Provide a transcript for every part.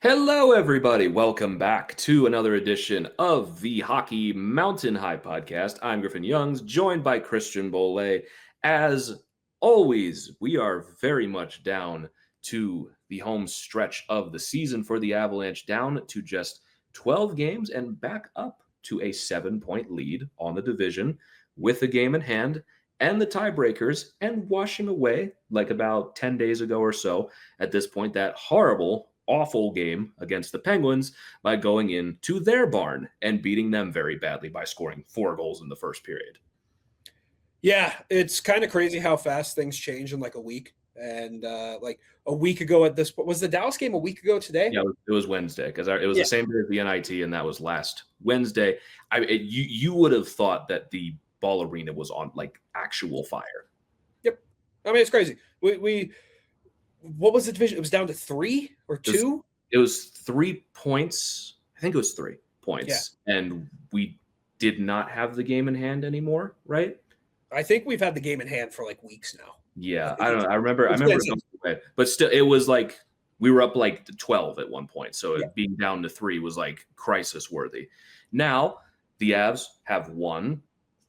Hello, everybody. Welcome back to another edition of the Hockey Mountain High podcast. I'm Griffin Youngs, joined by Christian Bolle. As always, we are very much down to the home stretch of the season for the Avalanche, down to just 12 games and back up to a 7-point lead on the division with the game in hand and the tiebreakers, and washing away, like about 10 days ago or so, at this point, that awful game against the Penguins by going into their barn and beating them very badly by scoring 4 goals in the first period. Yeah, it's kind of crazy how fast things change in like a week. And like a week ago at this point, was the Dallas game a week ago today? Yeah, it was Wednesday because it was the same day as the NIT, and that was last Wednesday. You would have thought that the Ball Arena was on like actual fire. Yep. I mean, it's crazy. We what was the division? It was down to 3 or 2? It was 3 points. I think it was 3 points. Yeah. And we did not have the game in hand anymore, right? I think we've had the game in hand for like weeks now. Yeah, I don't know. I remember but still it was like we were up like 12 at one point. So being down to 3 was like crisis worthy. Now the Avs have won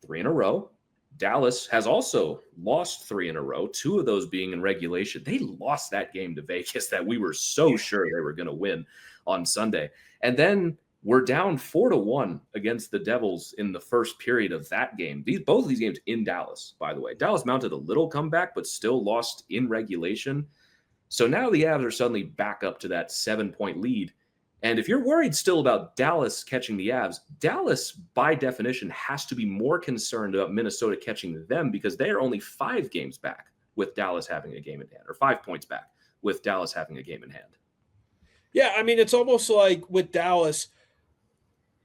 3 in a row. Dallas has also lost 3 in a row, 2 of those being in regulation. They lost that game to Vegas that we were so sure they were going to win on Sunday. And then we're down 4-1 against the Devils in the first period of that game. Both of these games in Dallas, by the way. Dallas mounted a little comeback, but still lost in regulation. So now the Avs are suddenly back up to that 7-point lead. And if you're worried still about Dallas catching the Avs, Dallas, by definition, has to be more concerned about Minnesota catching them because they are only 5 games back with Dallas having a game in hand, or 5 points back with Dallas having a game in hand. Yeah, I mean, it's almost like with Dallas,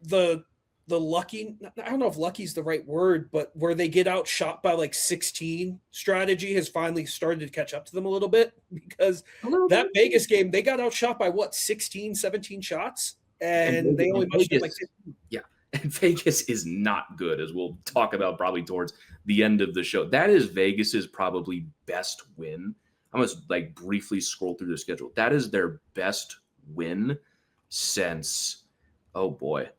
the lucky, I don't know if lucky is the right word, but where they get outshot by like 16 strategy has finally started to catch up to them a little bit, because that Vegas game, they got outshot by 16, 17 shots, and they only pushed like 15. Yeah. And Vegas is not good, as we'll talk about probably towards the end of the show. That is Vegas's probably best win. I'm going to like briefly scroll through the schedule. That is their best win since, oh boy.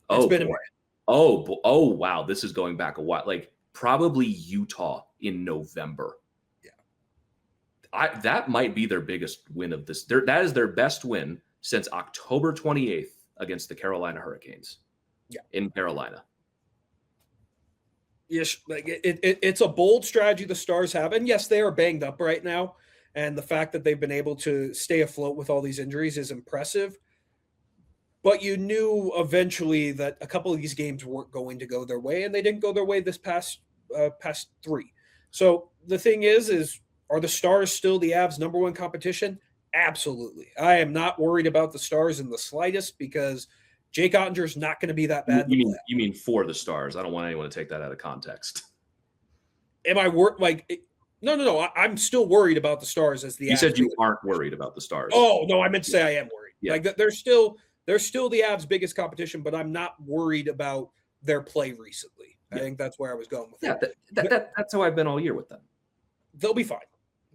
It's been a minute. Oh, wow. This is going back a while. Like probably Utah in November. Yeah. That might be their biggest win of this. That is their best win since October 28th against the Carolina Hurricanes. Yeah. In Carolina. Yes, like it's a bold strategy the Stars have. And yes, they are banged up right now. And the fact that they've been able to stay afloat with all these injuries is impressive. But you knew eventually that a couple of these games weren't going to go their way, and they didn't go their way this past 3. So the thing is are the Stars still the Avs' number 1 competition? Absolutely. I am not worried about the Stars in the slightest, because Jake Ottinger is not going to be that bad. You mean for the Stars? I don't want anyone to take that out of context. Am I No. I'm still worried about the Stars as the. You said you aren't worried about the Stars. Oh no, I meant to say I am worried. Yeah. Like they're still the Avs' biggest competition, but I'm not worried about their play recently. Yeah. I think that's where I was going with that. That's how I've been all year with them. They'll be fine.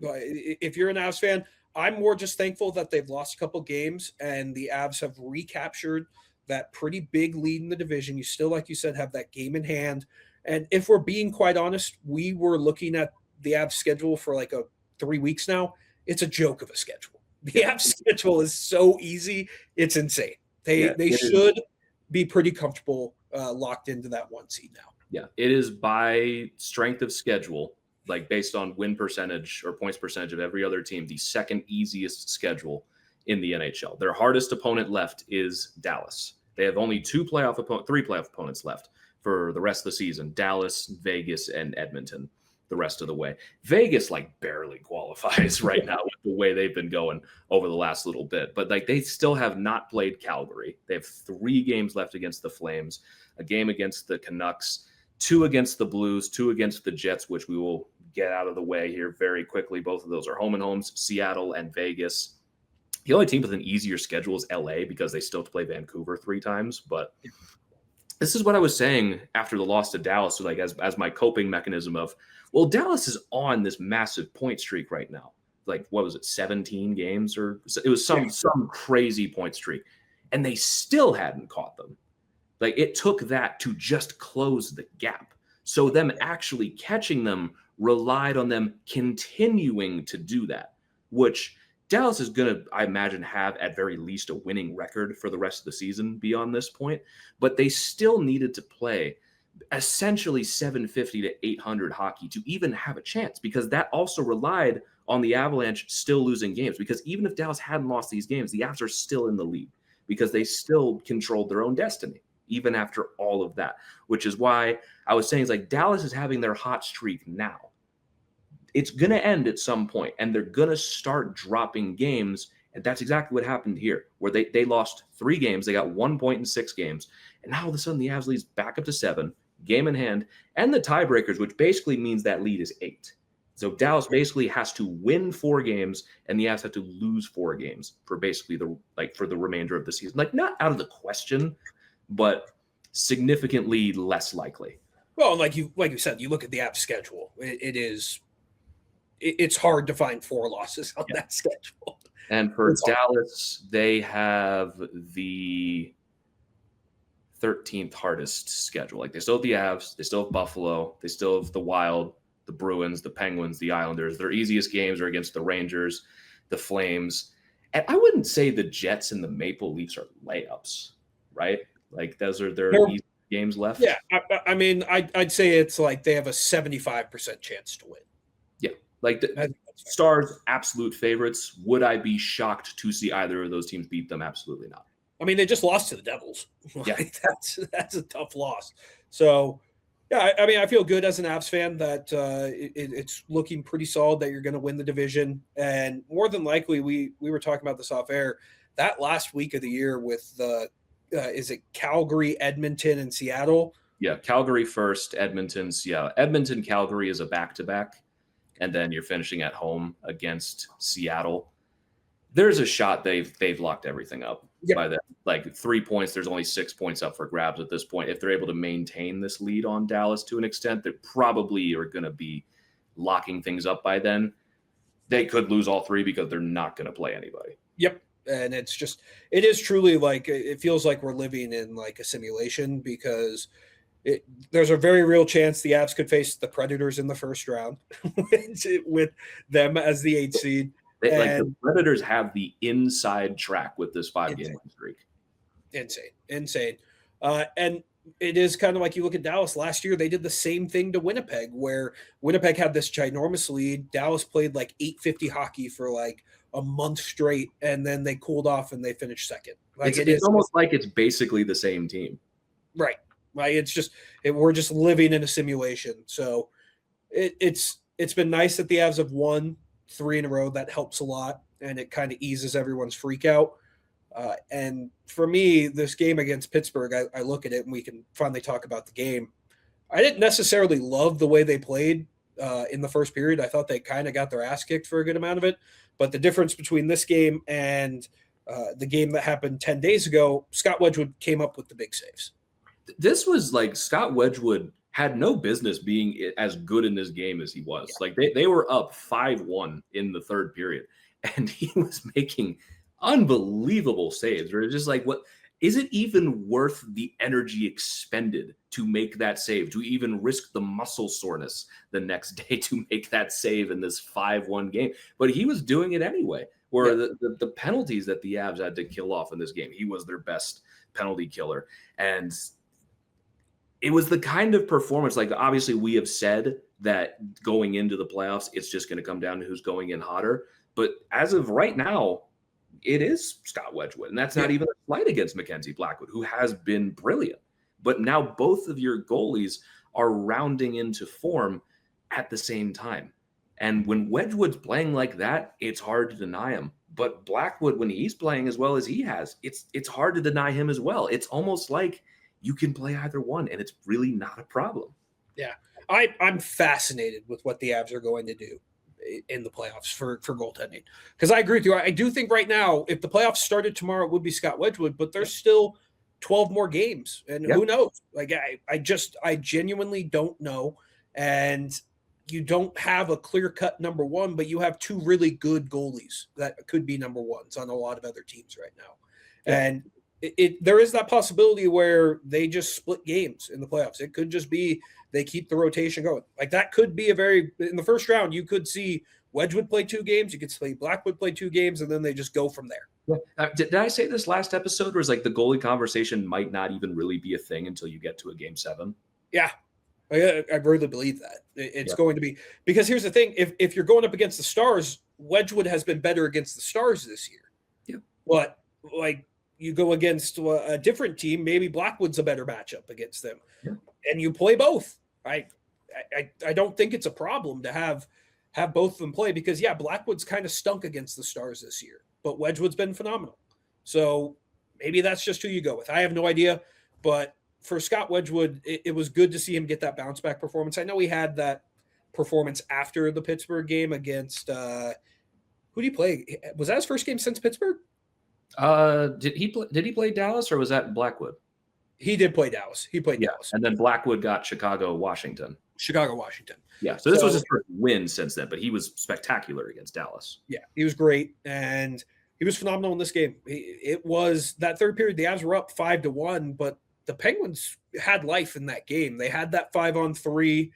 If you're an Avs fan, I'm more just thankful that they've lost a couple games and the Avs have recaptured that pretty big lead in the division. You still, like you said, have that game in hand. And if we're being quite honest, we were looking at the Avs schedule for like 3 weeks now. It's a joke of a schedule. The Avs schedule is so easy. It's insane. They should be pretty comfortable locked into that 1 seed now. Yeah, it is by strength of schedule, like based on win percentage or points percentage of every other team, the second easiest schedule in the NHL. Their hardest opponent left is Dallas. They have only 3 playoff opponents left for the rest of the season: Dallas, Vegas, and Edmonton. The rest of the way. Vegas like barely qualifies right now with the way they've been going over the last little bit. But like they still have not played Calgary. They have 3 games left against the Flames, a game against the Canucks, 2 against the Blues, 2 against the Jets, which we will get out of the way here very quickly. Both of those are home and homes, Seattle and Vegas. The only team with an easier schedule is LA because they still have to play Vancouver 3 times. But this is what I was saying after the loss to Dallas, like as my coping mechanism of, well, Dallas is on this massive point streak right now. like, what was it, 17 games, or it was some crazy point streak, and they still hadn't caught them. Like, it took that to just close the gap. So them actually catching them relied on them continuing to do that, which Dallas is going to, I imagine, have at very least a winning record for the rest of the season beyond this point. But they still needed to play essentially 750 to 800 hockey to even have a chance, because that also relied on the Avalanche still losing games. Because even if Dallas hadn't lost these games, the Avs are still in the lead because they still controlled their own destiny, even after all of that, which is why I was saying, it's like Dallas is having their hot streak now. It's going to end at some point, and they're going to start dropping games. And that's exactly what happened here, where they lost 3 games. They got 1 point in 6 games. And now all of a sudden the Avs leads back up to 7, game in hand, and the tiebreakers, which basically means that lead is 8. So Dallas basically has to win 4 games, and the Avs have to lose 4 games for basically for the remainder of the season. Like, not out of the question, but significantly less likely. Well, like you said, you look at the Avs schedule. It's hard to find 4 losses on that schedule. And for Dallas, they have the 13th hardest schedule. Like, they still have the Avs, they still have Buffalo, they still have the Wild, the Bruins, the Penguins, the Islanders. Their easiest games are against the Rangers, the Flames. And I wouldn't say the Jets and the Maple Leafs are layups, right? Like, those are their easy games left. Yeah, I mean, I'd say it's like they have a 75% chance to win. Yeah, like the Stars, absolute favorites. Would I be shocked to see either of those teams beat them? Absolutely not. I mean, they just lost to the Devils. Yeah, that's a tough loss. So, yeah, I mean, I feel good as an Avs fan that it's looking pretty solid that you're going to win the division, and more than likely, we were talking about this off air. That last week of the year with the is it Calgary, Edmonton, and Seattle? Yeah, Calgary first, Edmonton, Seattle. Edmonton, Calgary is a back-to-back, and then you're finishing at home against Seattle. There's a shot they've locked everything up by then. Like, 3 points, there's only 6 points up for grabs at this point. If they're able to maintain this lead on Dallas to an extent, they probably are going to be locking things up by then. They could lose all 3 because they're not going to play anybody. Yep. And it is truly like, it feels like we're living in like a simulation, because there's a very real chance the Avs could face the Predators in the first round with them as the 8th seed. The Predators have the inside track with this 5-game streak. Insane. And it is kind of like, you look at Dallas last year, they did the same thing to Winnipeg, where Winnipeg had this ginormous lead. Dallas played like 850 hockey for like a month straight, and then they cooled off and they finished second. Like, it's almost like it's basically the same team. Right. It's just, we're just living in a simulation. So it's been nice that the Avs have won 3 in a row. That helps a lot, and it kind of eases everyone's freak out. And for me, this game against Pittsburgh, I look at it, and we can finally talk about the game. I didn't necessarily love the way they played in the first period. I thought they kind of got their ass kicked for a good amount of it. But the difference between this game and the game that happened 10 days ago, Scott Wedgwood came up with the big saves. This was like, Scott Wedgwood had no business being as good in this game as he was. Yeah. Like, they were up 5-1 in the third period, and he was making unbelievable saves. Where it's just like, what is it even worth the energy expended to make that save, to even risk the muscle soreness the next day to make that save in this 5-1 game? But he was doing it anyway. Where the penalties that the Avs had to kill off in this game, he was their best penalty killer. And it was the kind of performance, like, obviously we have said that going into the playoffs, it's just going to come down to who's going in hotter. But as of right now, it is Scott Wedgwood. And that's not even a slight against Mackenzie Blackwood, who has been brilliant. But now both of your goalies are rounding into form at the same time. And when Wedgwood's playing like that, it's hard to deny him. But Blackwood, when he's playing as well as he has, it's hard to deny him as well. It's almost like you can play either one, and it's really not a problem. Yeah. I'm fascinated with what the Avs are going to do in the playoffs for goaltending. Because I agree with you. I do think right now, if the playoffs started tomorrow, it would be Scott Wedgwood, but there's still 12 more games. And who knows? Like, I genuinely don't know. And you don't have a clear-cut number one, but you have two really good goalies that could be number ones on a lot of other teams right now. Yeah. And there is that possibility where they just split games in the playoffs. It could just be they keep the rotation going. Like that could be in the first round, you could see Wedgwood play 2 games, you could see Blackwood play 2 games, and then they just go from there. Yeah. Did I say this last episode where it's like the goalie conversation might not even really be a thing until you get to a game 7? Yeah. I really believe that. It's going to be, because here's the thing. If you're going up against the Stars, Wedgwood has been better against the Stars this year. Yeah. But like you go against a different team, maybe Blackwood's a better matchup against them. Yeah. And you play both. I don't think it's a problem to have both of them play, because Blackwood's kind of stunk against the Stars this year, but Wedgwood's been phenomenal. So maybe that's just who you go with. I have no idea, but for Scott Wedgwood, it was good to see him get that bounce back performance. I know he had that performance after the Pittsburgh game against who did he play? Was that his first game since Pittsburgh? Did he play Dallas, or was that Blackwood? He did play Dallas. He played Dallas. And then Blackwood got Chicago, Washington. Yeah. So this was his first win since then, but he was spectacular against Dallas. Yeah, he was great. And he was phenomenal in this game. It was that third period, the Avs were up 5-1, but the Penguins had life in that game. They had that 5-on-3.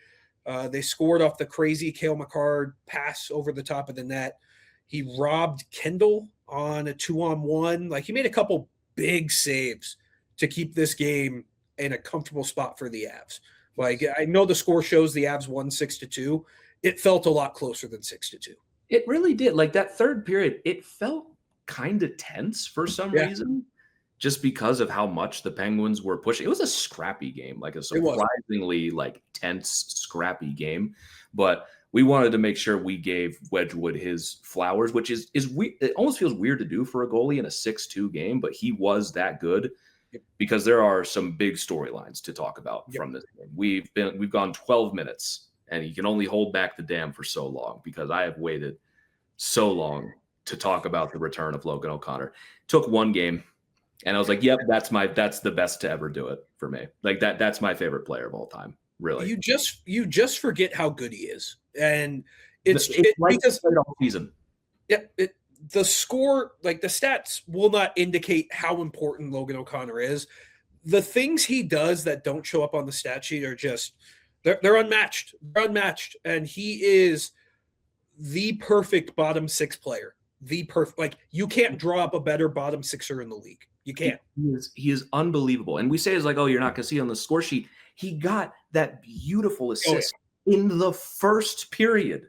They scored off the crazy Cale Makar pass over the top of the net. He robbed Kendall on a 2-on-1. Like, he made a couple big saves to keep this game in a comfortable spot for the Avs. Like, I know the score shows the Avs won 6-2. It felt a lot closer than 6-2. It really did. Like, that third period, it felt kind of tense for some reason, just because of how much the Penguins were pushing. It was a scrappy game, like a surprisingly tense, scrappy game. But we wanted to make sure we gave Wedgwood his flowers, which is weird. It almost feels weird to do for a goalie in a 6-2 game, but he was that good, because there are some big storylines to talk about from this game. We've gone 12 minutes, and you can only hold back the dam for so long, because I have waited so long to talk about the return of Logan O'Connor. Took one game, and I was like, yep, that's the best to ever do it for me. Like that's my favorite player of all time. Really. You just forget how good he is. And it's like because all season. Yeah. The score, like the stats will not indicate how important Logan O'Connor is. The things he does that don't show up on the stat sheet are just, they're unmatched. They're unmatched. And he is the perfect bottom 6 player. Like, you can't draw up a better bottom 6er in the league. You can't. He is unbelievable. And we say it's like, oh, you're not going to see it on the score sheet. He got that beautiful assist in the first period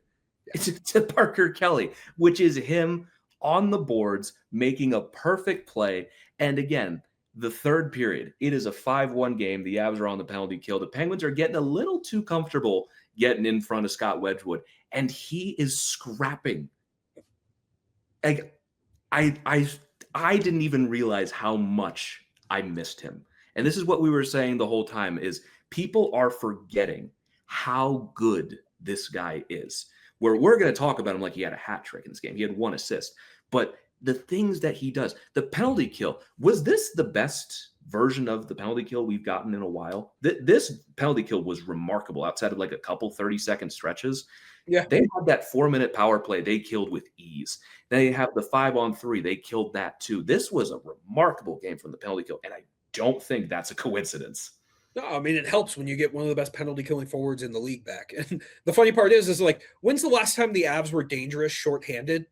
to Parker Kelly, which is him on the boards making a perfect play. And again, the third period, it is a 5-1 game. The Avs are on the penalty kill. The Penguins are getting a little too comfortable getting in front of Scott Wedgwood, and he is scrapping. Like, I didn't even realize how much I missed him. And this is what we were saying the whole time, is people are forgetting how good this guy is. Where we're going to talk about him like he had a hat trick in this game. He had 1 assist. But the things that he does, the penalty kill, was this the best version of the penalty kill we've gotten in a while? This penalty kill was remarkable outside of like a couple 30-second stretches. Yeah. They had that 4-minute power play they killed with ease. They have the 5-on-3. They killed that too. This was a remarkable game from the penalty kill, and I don't think that's a coincidence. No, I mean, it helps when you get one of the best penalty killing forwards in the league back. And the funny part is like, when's the last time the Avs were dangerous shorthanded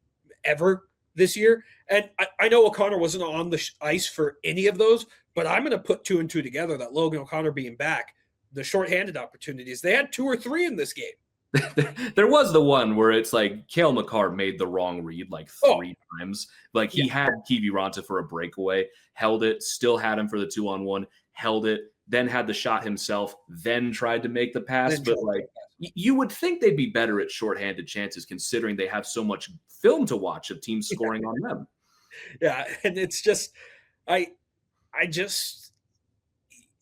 ever this year? And I know O'Connor wasn't on the ice for any of those, but I'm going to put 2 and 2 together that Logan O'Connor being back, the shorthanded opportunities, they had 2 or 3 in this game. There was the one where it's like Cale Makar made the wrong read like 3 times. Like he had Kiwi Ranta for a breakaway, held it, still had him for the 2-on-1, held it, then had the shot himself, then tried to make the pass. But like, you would think they'd be better at shorthanded chances, considering they have so much film to watch of teams scoring on them. Yeah, and it's just,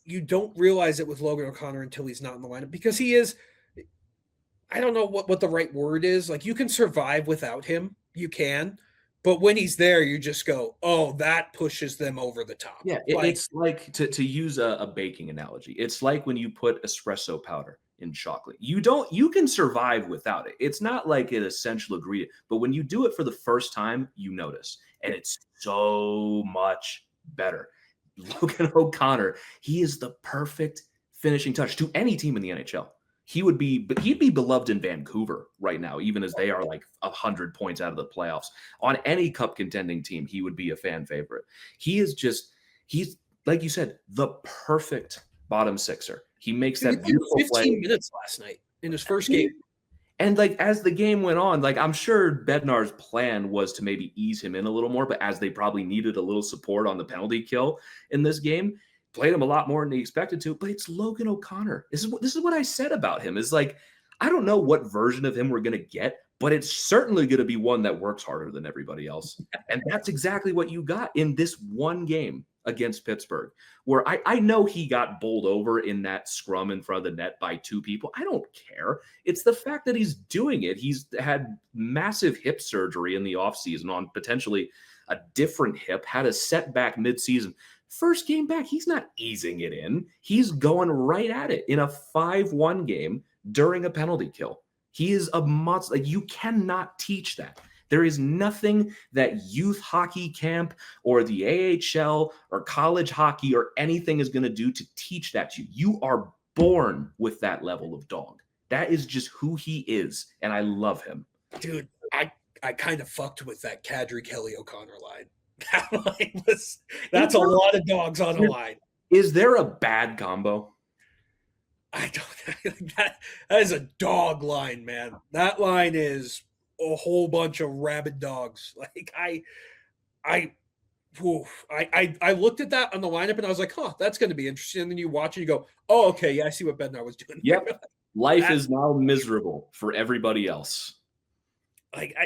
you don't realize it with Logan O'Connor until he's not in the lineup, because he is, I don't know what the right word is. Like, you can survive without him. You can. But when he's there, you just go, oh, that pushes them over the top. Yeah, it's like, to use a baking analogy, it's like when you put espresso powder in chocolate. You can survive without it. It's not like an essential ingredient, but when you do it for the first time, you notice, and it's so much better. Logan O'Connor, he is the perfect finishing touch to any team in the NHL. He'd be beloved in Vancouver right now, even as they are like 100 points out of the playoffs. On any cup contending team, he would be a fan favorite. He's like you said, the perfect bottom sixer. He makes that beautiful 15 minutes last night in his first game. And like as the game went on, like I'm sure Bednar's plan was to maybe ease him in a little more, but as they probably needed a little support on the penalty kill in this game, played him a lot more than he expected to. But it's Logan O'Connor. This is what I said about him. Is like, I don't know what version of him we're gonna get, but it's certainly gonna be one that works harder than everybody else. And that's exactly what you got in this one game against Pittsburgh, where I know he got bowled over in that scrum in front of the net by 2 people. I don't care. It's the fact that he's doing it. He's had massive hip surgery in the offseason on potentially a different hip, had a setback midseason. First game back, he's not easing it in. He's going right at it in a 5-1 game during a penalty kill. He is a monster. Like, you cannot teach that. There is nothing that youth hockey camp or the AHL or college hockey or anything is going to do to teach that to you. You are born with that level of dog. That is just who he is, and I love him. Dude, I kind of fucked with that Kadri Kelly O'Connor line. That's a lot of dogs on the line. Is there a bad combo? I don't. That is a dog line, man. That line is a whole bunch of rabid dogs. Like I looked at that on the lineup and I was like, huh, that's going to be interesting. And then you watch and you go, oh, okay, yeah, I see what Bednar was doing. Yep. Life is now miserable for everybody else. Like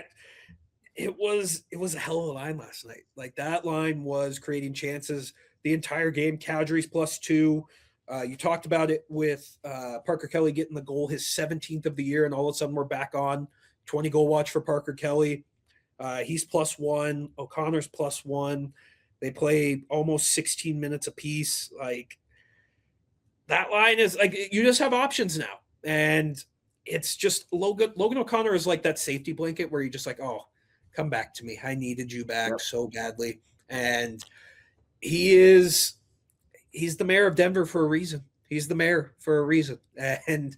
it was a hell of a line last night. Like, that line was creating chances the entire game. Kadri's +2. You talked about it with Parker Kelly getting the goal, his 17th of the year, and all of a sudden we're back on 20 goal watch for Parker Kelly. He's +1. O'Connor's +1. They play almost 16 minutes apiece. Like, that line is like, you just have options now. And it's just Logan O'Connor is like that safety blanket where you're just like, oh, come back to me. I needed you back so badly. And he's the mayor of Denver for a reason. He's the mayor for a reason. And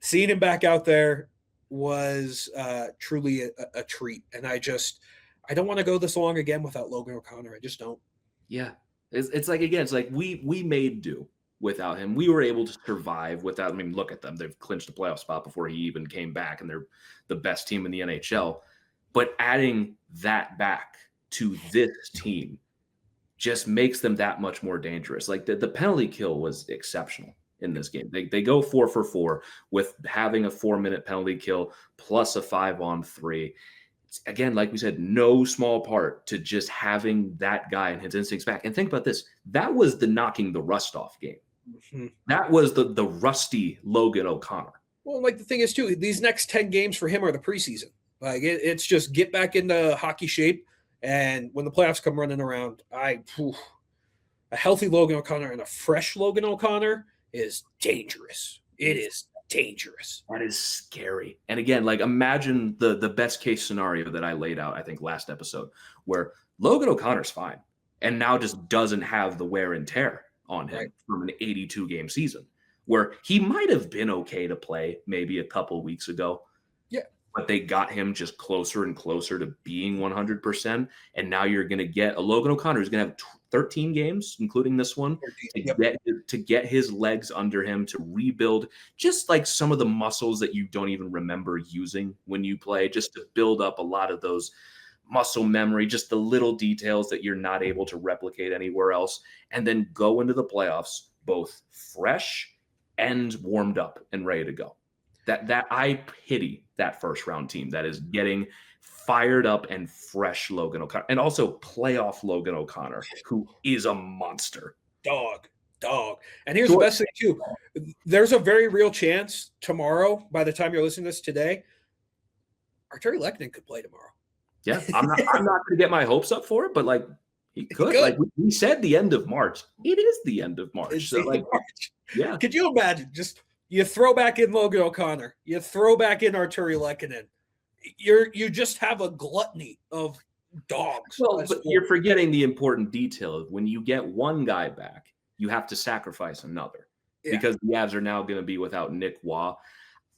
seeing him back out there was truly a treat. And I don't want to go this long again without Logan O'Connor. I just don't. Yeah. It's like, again, it's like we made do without him. We were able to survive without, I mean, look at them. They've clinched a playoff spot before he even came back, and they're the best team in the NHL. But adding that back to this team just makes them that much more dangerous. Like, the penalty kill was exceptional in this game. They go 4 for 4 with having a 4-minute penalty kill plus a 5-on-3. Again, like we said, no small part to just having that guy and his instincts back. And think about this. That was the knocking the rust off game. Mm-hmm. That was the rusty Logan O'Connor. Well, like, the thing is, too, these next 10 games for him are the preseason. Like, it's just get back into hockey shape. And when the playoffs come running around, a healthy Logan O'Connor and a fresh Logan O'Connor is dangerous. It is dangerous. That is scary. And again, like, imagine the best case scenario that I laid out, I think, last episode, where Logan O'Connor's fine and now just doesn't have the wear and tear on him from an 82-game season, where he might have been okay to play maybe a couple weeks ago. Yeah. But they got him just closer and closer to being 100%. And now you're going to get a Logan O'Connor who's going to have 13 games, including this one, to get his legs under him, to rebuild just like some of the muscles that you don't even remember using when you play, just to build up a lot of those muscle memory, just the little details that you're not able to replicate anywhere else, and then go into the playoffs both fresh and warmed up and ready to go. That I pity that first round team that is getting fired up and fresh Logan O'Connor, and also playoff Logan O'Connor, who is a monster. Dog. And here's the best thing too. There's a very real chance tomorrow, by the time you're listening to this today, Arturi Lehkonen could play tomorrow. Yeah, I'm not going to get my hopes up for it, but like, he could. Like, we said the end of March. It is the end of March. It's so like, March. Yeah. Could you imagine just You throw back in Logan O'Connor. You throw back in Artturi Lehkonen. You just have a gluttony of dogs. Well, but you're forgetting the important detail of when you get one guy back, you have to sacrifice another because the Avs are now going to be without Nic Roy.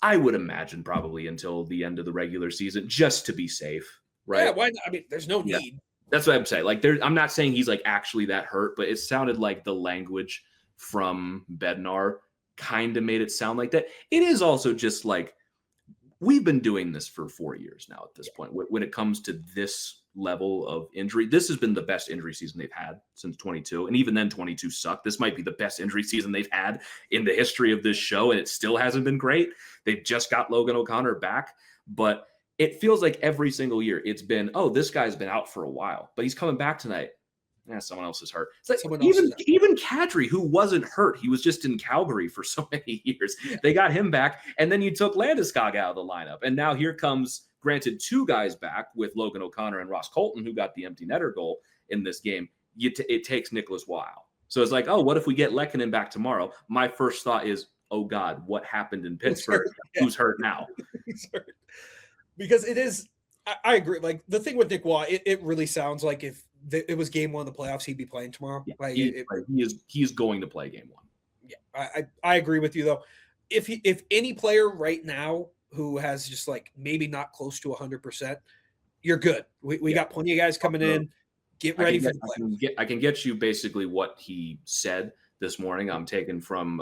I would imagine probably until the end of the regular season, just to be safe, right? Yeah, why not? I mean, there's no need. That's what I'm saying. Like, I'm not saying he's like actually that hurt, but it sounded like the language from Bednar kind of made it sound like that. It is also just like we've been doing this for 4 years now at this point. When it comes to this level of injury, this has been the best injury season they've had since 22, and even then 22 sucked. This might be the best injury season they've had in the history of this show, and it still hasn't been great. They've just got Logan O'Connor back, but it feels like every single year it's been, oh, this guy's been out for a while, but he's coming back tonight. Yeah, someone else is hurt. It's like even Kadri, who wasn't hurt, he was just in Calgary for so many years. Yeah. They got him back, and then you took Landeskog out of the lineup, and now here comes, granted, 2 guys back with Logan O'Connor and Ross Colton, who got the empty netter goal in this game. It takes Nicholas Roy out. So it's like, oh, what if we get Lehkonen back tomorrow? My first thought is, oh God, what happened in Pittsburgh? Who's hurt now? He's hurt. Because it is, I agree. Like the thing with Nic Roy, it really sounds like if it was game 1 of the playoffs, he'd be playing tomorrow. Yeah, like he is going to play game 1. Yeah, I agree with you though. If any player right now who has just like maybe not close to 100%, you're good. We got plenty of guys coming in. Get ready for the playoffs. I can get you basically what he said this morning. I'm taken from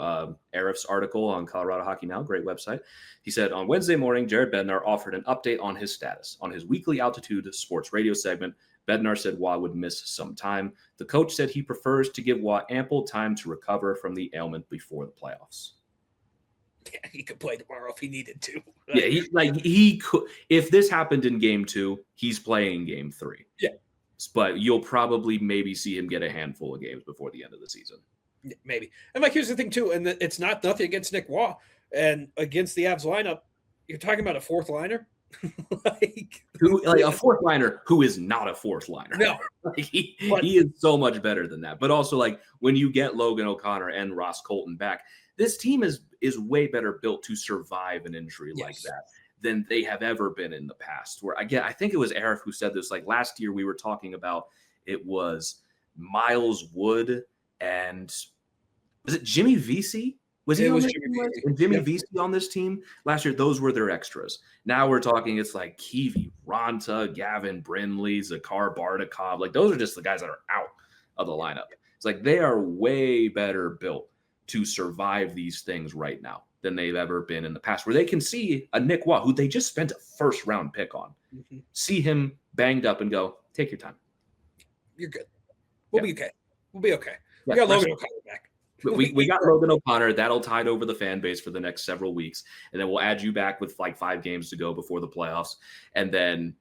Arif's article on Colorado Hockey Now, great website. He said, on Wednesday morning, Jared Bednar offered an update on his status. On his weekly Altitude sports radio segment, Bednar said Roy would miss some time. The coach said he prefers to give Roy ample time to recover from the ailment before the playoffs. Yeah, he could play tomorrow if he needed to. Yeah, he could. If this happened in game 2, he's playing game 3. Yeah. But you'll probably maybe see him get a handful of games before the end of the season. Yeah, maybe. And like, here's the thing too, and it's not nothing against Nic Roy and against the Avs lineup. You're talking about a 4th liner, a 4th liner who is not a 4th liner. No, he is so much better than that. But also, like, when you get Logan O'Connor and Ross Colton back, this team is way better built to survive an injury like that than they have ever been in the past. Where I think it was Arif who said this. Like last year, we were talking about it was Miles Wood and was it Jimmy Vesey? Was he on Jimmy Vesey on this team last year? Those were their extras. Now we're talking it's like Kiwi, Ronta, Gavin Brindley, Zakar Bardakov. Like those are just the guys that are out of the lineup. It's like they are way better built to survive these things right now than they've ever been in the past, where they can see a Nic Roy, who they just spent a 1st round pick on, see him banged up and go, take your time. You're good. We'll be okay. We'll be okay. We got Logan O'Connor back. We got Logan O'Connor. That'll tide over the fan base for the next several weeks. And then we'll add you back with like 5 games to go before the playoffs. And then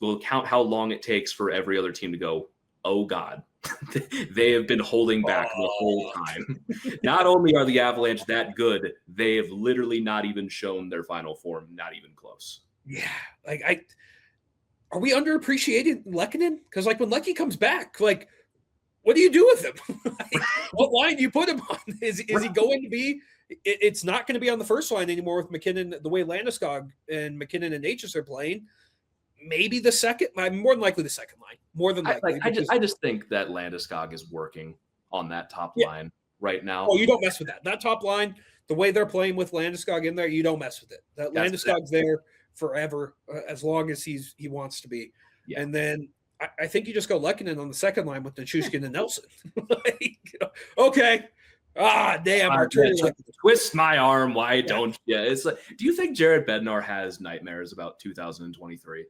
we'll count how long it takes for every other team to go, oh God, they have been holding back the whole time. Not only are the Avalanche that good, they have literally not even shown their final form, not even close. Yeah. Like are we underappreciating Lehkonen? Because like when Lecky comes back, like what do you do with him? What line do you put him on? Is he going to be? It's not going to be on the first line anymore with McKinnon, the way Landeskog and McKinnon and Natchez are playing. Maybe the second, more than likely the second line. More than likely. I just think that Landeskog is working on that top line right now. Oh, you don't mess with that. That top line, the way they're playing with Landeskog in there, you don't mess with it. That Landeskog's there forever, as long as he wants to be. Yeah. And then I think you just go Lehkonen on the second line with Nichushkin and Nelson. Okay. Damn. Twist my arm. Why don't you? It's like, do you think Jared Bednar has nightmares about 2023?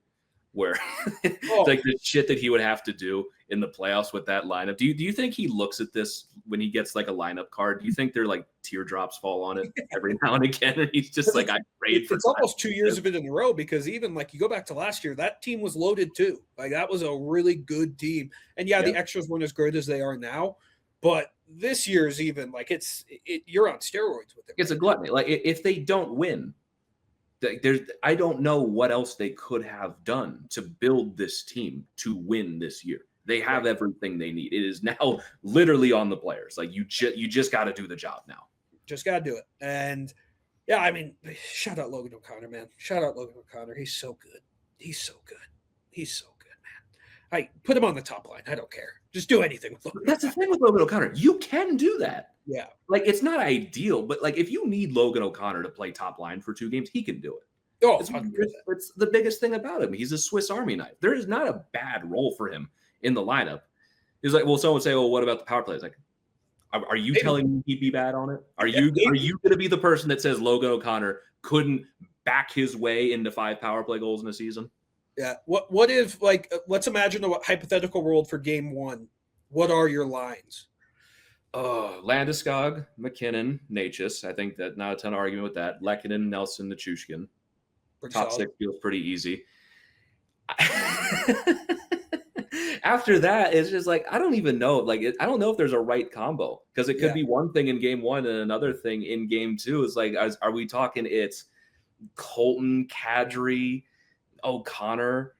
Where like the shit that he would have to do in the playoffs with that lineup. Do you think he looks at this when he gets like a lineup card? Do you think they're like teardrops fall on it every now and again? And he's just like, I prayed for it's almost 2 years of it in a row, because even like you go back to last year, that team was loaded too. Like that was a really good team. And the extras weren't as good as they are now. But this year's even like you're on steroids with it. It's a gluttony. Like if they don't win, I don't know what else they could have done to build this team to win this year. They have everything they need. It is now literally on the players. Like you just got to do the job now. Just got to do it. And yeah, I mean, shout out Logan O'Connor, man. Shout out Logan O'Connor. He's so good. He's so good. He's so good, man. I put him on the top line. I don't care. Just do anything with Logan. That's the thing with Logan O'Connor. You can do that. Yeah. Like, it's not ideal, but like if you need Logan O'Connor to play top line for 2 games, he can do it. Oh, it's the biggest thing about him. He's a Swiss Army knife. There is not a bad role for him in the lineup. He's like, well, someone would say, well, what about the power play? It's like, are you telling me he'd be bad on it? Are you going to be the person that says Logan O'Connor couldn't back his way into 5 power play goals in a season? Yeah. What if, like, let's imagine a hypothetical world for game 1. What are your lines? Landeskog, McKinnon, Natchez. I think that not a ton of argument with that. Lehkonen, Nelson, Nichushkin. Top 6 feels pretty easy. After that, it's just like, I don't even know. Like, I don't know if there's a right combo, because it could be one thing in game 1 and another thing in game 2. It's like, are we talking it's Colton, Kadri, O'Connor,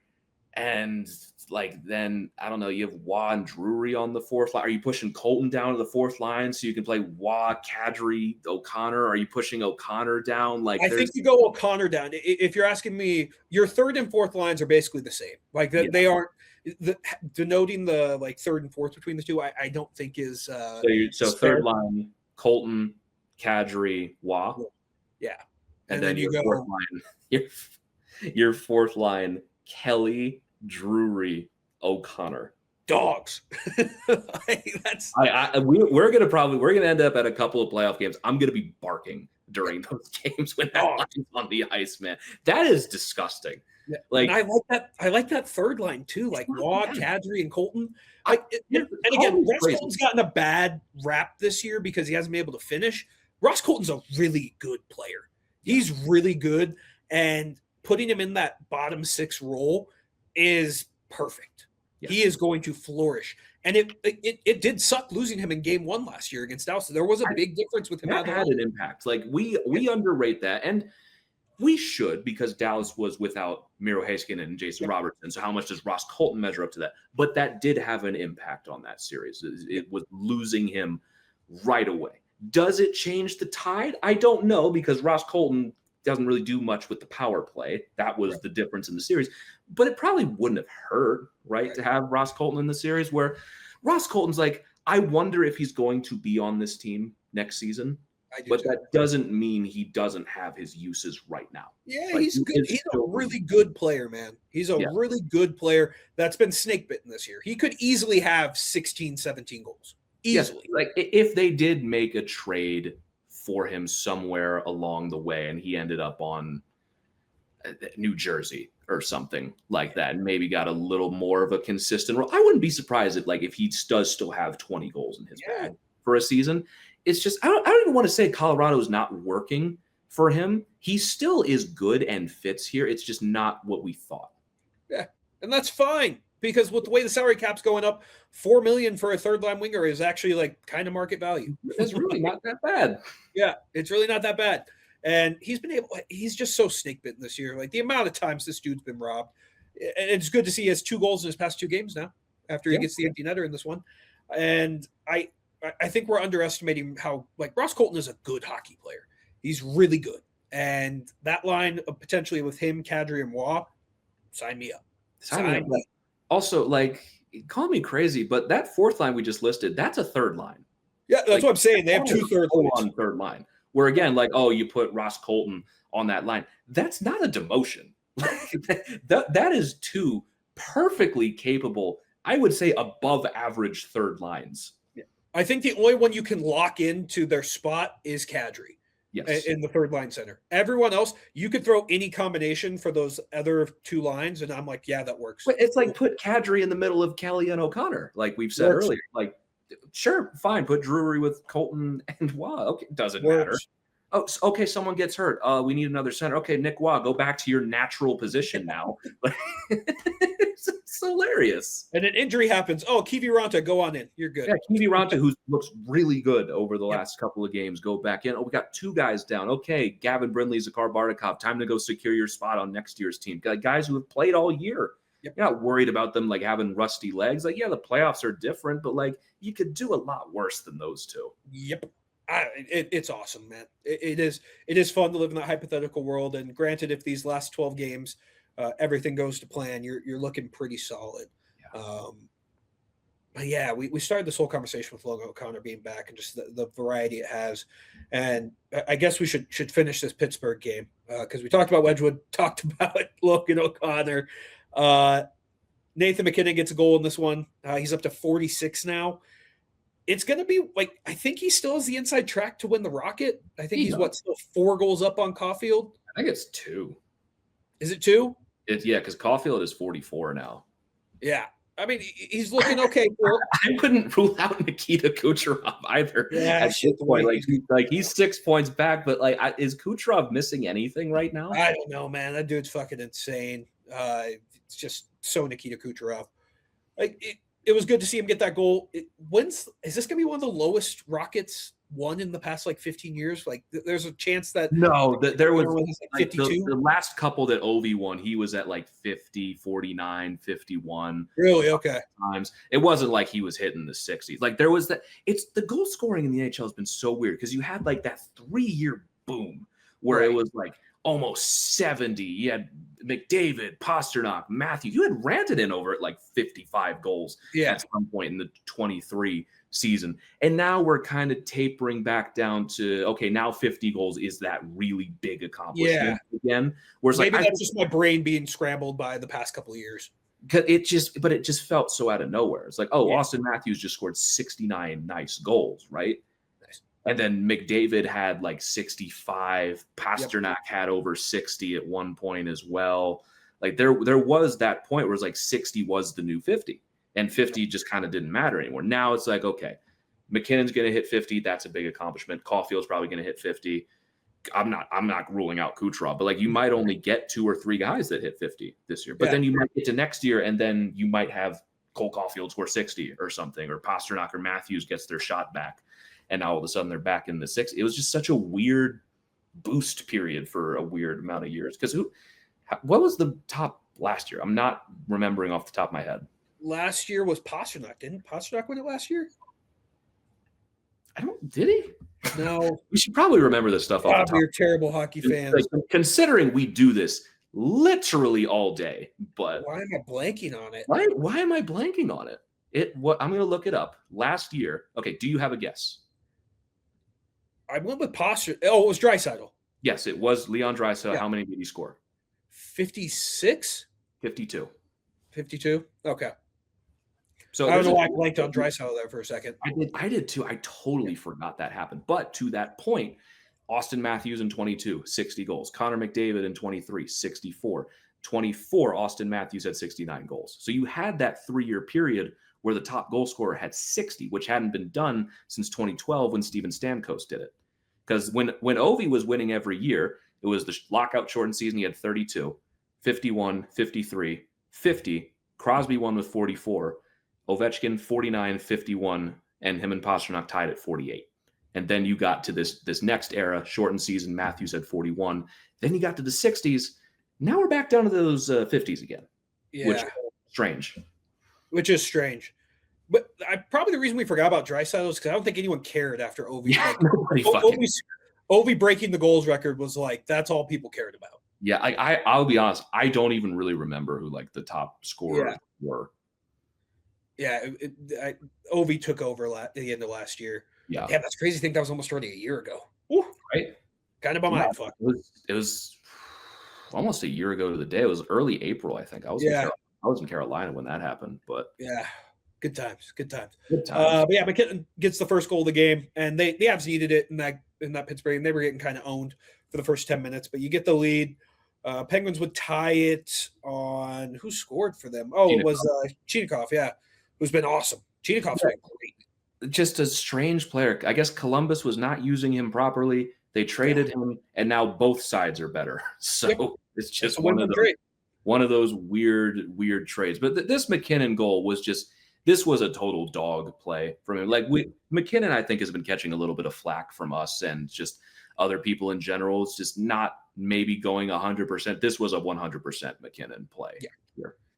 and like then I don't know, you have Waugh and Drury on the 4th line. Are you pushing Colton down to the 4th line so you can play Waugh, Kadri, O'Connor? Are you pushing O'Connor down? Like, I think you go O'Connor down. If you're asking me, your 3rd and 4th lines are basically the same. Like they aren't denoting the like 3rd and 4th between the two. I don't think is so 3rd line Colton, Kadri, Waugh. Yeah, and then your 4th line, your 4th line Kelly, Drury, O'Connor. Dogs. We're gonna end up at a couple of playoff games. I'm gonna be barking during those games when that line's on the ice, man. That is disgusting. Yeah. Like, and I like that 3rd line too, like Waugh, Kadri, and Colton. And again, Ross Colton's gotten a bad rap this year because he hasn't been able to finish. Ross Colton's a really good player. He's really good, and putting him in that bottom 6 role is perfect. Yes. He is going to flourish. And it did suck losing him in game 1 last year against Dallas. There was a big difference with him. That had an impact. Like we underrate that, and we should, because Dallas was without Miro Heiskanen and Jason Robertson. So how much does Ross Colton measure up to that? But that did have an impact on that series. It was losing him right away. Does it change the tide? I don't know, because Ross Colton doesn't really do much with the power play. That was the difference in the series. But it probably wouldn't have hurt, right, to have Ross Colton in the series, where Ross Colton's like, I wonder if he's going to be on this team next season. But that doesn't mean he doesn't have his uses right now. Yeah, like, he's good. He's a really good player, man. He's a really good player that's been snake bitten this year. He could easily have 16, 17 goals. Easily. Yes, like if they did make a trade for him somewhere along the way and he ended up on New Jersey or something like that and maybe got a little more of a consistent role, I wouldn't be surprised if he does still have 20 goals in his bag for a season. It's just, I don't even want to say Colorado is not working for him. He still is good and fits here. It's just not what we thought. Yeah, and that's fine, because with the way the salary cap's going up, $4 million for a 3rd line winger is actually like kind of market value. It's really not that bad. Yeah, it's really not that bad. And he's just so snake bitten this year. Like the amount of times this dude's been robbed. And it's good to see he has 2 goals in his past 2 games now after he gets the empty netter in this one. And I think we're underestimating how, like, Ross Colton is a good hockey player. He's really good. And that line of potentially with him, Kadri, and Waugh, sign me up. Sign me up. Also, like, call me crazy, but that 4th line we just listed, that's a 3rd line. Yeah, that's what I'm saying. They have 2 third lines on 3rd line. Where again, like, oh, you put Ross Colton on that line. That's not a demotion. that is 2 perfectly capable, I would say, above average 3rd lines. I think the only one you can lock into their spot is Kadri. Yes. In the 3rd line center. Everyone else, you could throw any combination for those other 2 lines, and I'm like, yeah, that works. But it's like, put Kadri in the middle of Kelly and O'Connor, like we've said earlier. Like, sure, fine, put Drury with Colton and Waugh. Okay, doesn't matter. Oh, okay, someone gets hurt. We need another center. Okay, Nic Roy, go back to your natural position now. It's hilarious. And an injury happens. Oh, Kiviranta, go on in. You're good. Yeah, Kiviranta, who looks really good over the last couple of games, go back in. Oh, we got 2 guys down. Okay, Gavin Brindley, Zakar Bartikov, time to go secure your spot on next year's team. Guys who have played all year. Yep. You're not worried about them like having rusty legs. Like, yeah, the playoffs are different, but like you could do a lot worse than those 2. Yep. It's awesome, man. It is fun to live in that hypothetical world. And granted, if these last 12 games, everything goes to plan, you're looking pretty solid. Yeah. But yeah, we started this whole conversation with Logan O'Connor being back and just the variety it has. And I guess we should finish this Pittsburgh game because we talked about Wedgwood, talked about Logan O'Connor. Nathan MacKinnon gets a goal in this one. He's up to 46 now. It's going to be like, I think he still has the inside track to win the Rocket. I think he's still 4 goals up on Caulfield? I think it's 2. Is it 2? Yeah, because Caulfield is 44 now. Yeah. I mean, he's looking okay. I couldn't rule out Nikita Kucherov either. Yeah, at this point. He's 6 points back, but is Kucherov missing anything right now? I don't know, man. That dude's fucking insane. It's just so Nikita Kucherov. It was good to see him get that goal. Is this going to be one of the lowest Rockets won in the past 15 years? There's a chance that there was 52. The last couple that Ovi won, he was at 50, 49, 51. Really? Okay. Times. It wasn't like he was hitting the 60s. There was that. It's the goal scoring in the NHL has been so weird because you had that 3-year boom where it was almost 70. You had McDavid, Pasternak, Matthews. You had Rantanen over at 55 goals at some point in the 23 season. And now we're kind of tapering back down to, okay, now 50 goals is that really big accomplishment again. Whereas maybe that's just my brain being scrambled by the past couple of years. It just felt so out of nowhere. It's Austin Matthews just scored 69 nice goals, right? And then McDavid had 65. Pasternak had over 60 at one point as well. There was that point where it was 60 was the new 50, and 50 just kind of didn't matter anymore. Now it's okay, McKinnon's going to hit 50. That's a big accomplishment. Caulfield's probably going to hit 50. I'm not ruling out Kucherov, but you might only get 2 or 3 guys that hit 50 this year. But then you might get to next year, and then you might have Cole Caulfield score 60 or something, or Pasternak or Matthews gets their shot back. And now all of a sudden they're back in the 6. It was just such a weird boost period for a weird amount of years. Because what was the top last year? I'm not remembering off the top of my head. Last year was Pasternak. Didn't Pasternak win it last year? Did he? No. We should probably remember this stuff off the top. We're terrible hockey fans. Considering we do this literally all day, but why am I blanking on it? Why am I blanking on it? I'm going to look it up. Last year. Okay, do you have a guess? I went with Pasternak. Oh, it was Draisaitl. Yes, it was Leon Draisaitl. Yeah. How many did he score? 56? 52. 52? Okay. So I don't know why I blanked on Draisaitl there for a second. I did too. I totally forgot that happened. But to that point, Austin Matthews in 22, 60 goals. Connor McDavid in 23, 64. 24, Austin Matthews had 69 goals. So you had that 3-year period where the top goal scorer had 60, which hadn't been done since 2012 when Steven Stamkos did it. Because when Ovi was winning every year, it was the lockout shortened season. He had 32, 51, 53, 50. Crosby won with 44. Ovechkin, 49, 51, and him and Pasternak tied at 48. And then you got to this next era, shortened season. Matthews had 41. Then you got to the 60s. Now we're back down to those 50s again, which is strange. Which is strange. But probably the reason we forgot about Draisaitl is because I don't think anyone cared after Ovi. Ovi breaking the goals record was that's all people cared about. Yeah, I'll be honest. I don't even really remember who the top scorers were. Yeah, Ovi took over at the end of last year. Yeah, that's crazy to think that was almost already a year ago. Ooh, right? Kind of bummed. It was almost a year ago to the day. It was early April, I think. I was in Carolina when that happened, but good times. But yeah, McKinnon gets the first goal of the game, and the Avs needed it in that Pittsburgh, and they were getting kind of owned for the first 10 minutes. But you get the lead. Penguins would tie it on who scored for them. Oh, Chinakhov. It was Chinakhov, who's been awesome. Chinakhov's been great. Just a strange player. I guess Columbus was not using him properly. They traded him, and now both sides are better. So it's just one of those weird trades. But this McKinnon goal was this was a total dog play from him. McKinnon, I think, has been catching a little bit of flack from us and just other people in general. It's just not maybe going 100%. This was a 100% McKinnon play. Yeah.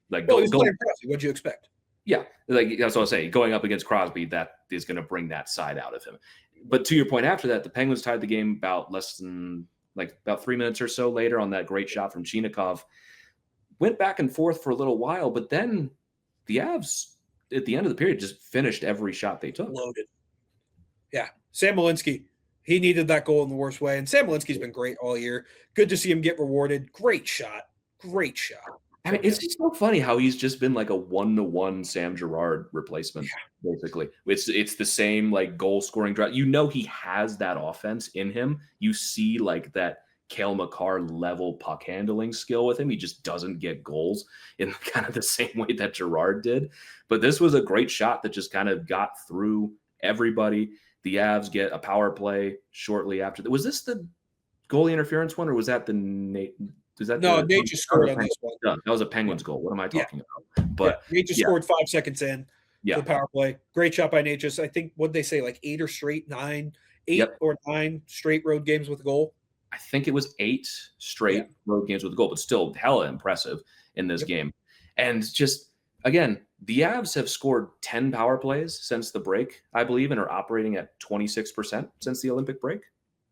He's playing impressive. What'd you expect? Yeah, like that's what I was saying. Going up against Crosby, that is going to bring that side out of him. But to your point, after that, the Penguins tied the game about about 3 minutes or so later on that great shot from Chinikov. Went back and forth for a little while, but then the Avs at the end of the period just finished every shot they took. Loaded. Yeah, Sam Malinsky, he needed that goal in the worst way, and Sam Malinsky's been great all year. Good to see him get rewarded. Great shot. I mean, it's just so funny how he's just been like a 1-to-1 Sam Girard replacement, basically. It's the same like goal scoring drive. You know he has that offense in him. You see like that Cale Makar level puck handling skill with him. He just doesn't get goals in kind of the same way that Girard did. But this was a great shot that just kind of got through everybody. The Avs get a power play shortly after. Was this the goalie interference one, or was that the Nate? Nate just scored on this one. That was a Penguins goal. What am I talking about? But Nate just scored 5 seconds in the power play. Great shot by Nate. Just I think what they say, like 8 or 9 straight road games with a goal. I think it was 8 straight road games with a goal, but still hella impressive in this game. And just again, the Avs have scored 10 power plays since the break, I believe, and are operating at 26% since the Olympic break.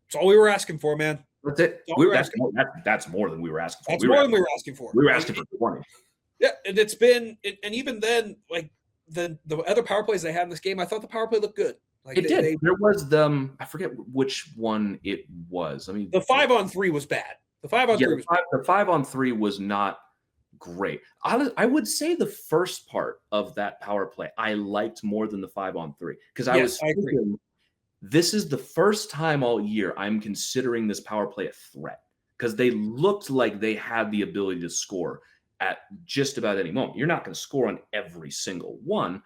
That's all we were asking for, man. That's it. That's more than we were asking for. That's more than we were asking for. We were asking for 20. Yeah, and it's been, and even then, like the other power plays they had in this game, I thought the power play looked good. Like it did. There was I forget which one it was. I mean, the 5-on-3 was bad. The 5-on-3 was bad. The 5-on-3 was not great. I would say the first part of that power play I liked more than the 5-on-3 because I was thinking, this is the first time all year I'm considering this power play a threat because they looked like they had the ability to score at just about any moment. You're not going to score on every single one,